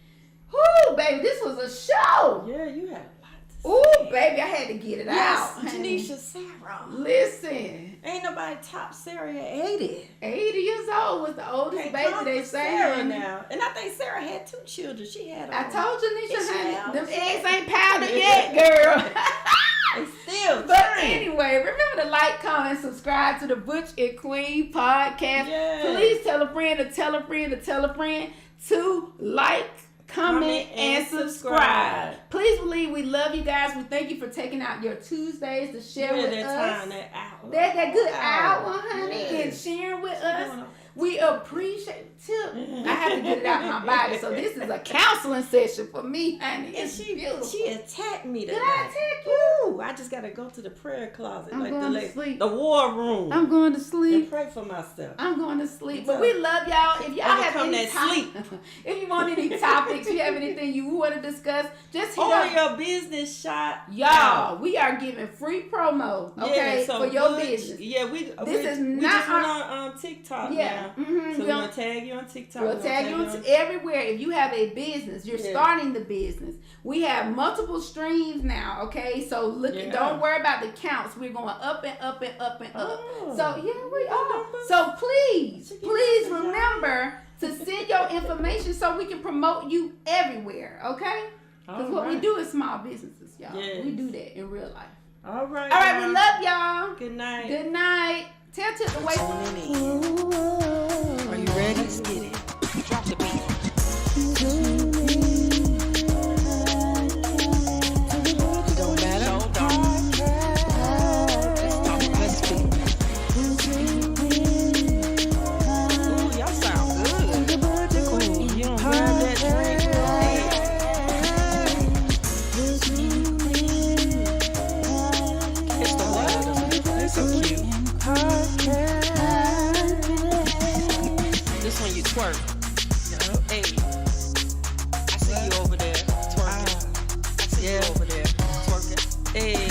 Ooh, baby, this was a show. Yeah, you had a lot to say. Ooh, baby, I had to get it out. Janisha, Sarah. Listen. Ain't nobody top Sarah at 80. 80 years old was the oldest baby they say. Sarah now. And I think Sarah had 2 children. She had I told Janisha, honey, them eggs ain't powdered yet, girl. They still But anyway, remember to like, comment, subscribe to the Butch and Queen podcast. Yes. Please tell a friend to tell a friend to tell a friend to like, comment and subscribe. Please believe we love you guys. We thank you for taking out your Tuesdays to share with us. That hour. That good hour, honey, and sharing with us. We appreciate Tip. I have to get it out of my body. So this is a counseling session for me, honey. And she attacked me today. Did I attack you? Ooh, I just gotta go to the prayer closet. I'm going to sleep. The war room. I'm going to sleep. And pray for myself. I'm going to sleep. But we love y'all. If y'all have any if you want any topics, you have anything you want to discuss, just hit up your business shot. Y'all, we are giving free promo, okay, for your business. Yeah, we just went on TikTok. Yeah. Mm-hmm. So we're going to tag you on TikTok. We'll tag you on everywhere. If you have a business, you're starting the business. We have multiple streams now, okay? So don't worry about the counts. We're going up and up and up and up. So, we are. So, please remember to send your information so we can promote you everywhere, okay? Because what we do is small businesses, y'all. Yes. We do that in real life. All right. All right, we love y'all. Good night. Good night. Tell Tip to wait. Are you ready? Let's get it. Drop the beat. It don't matter. Hold on. Let's speak. Ooh, y'all sound good. Ooh, you don't grab that drink. It's the what? It's so cute. This one you twerk. Hey, I see you over there twerking. I see you over there twerking. Hey.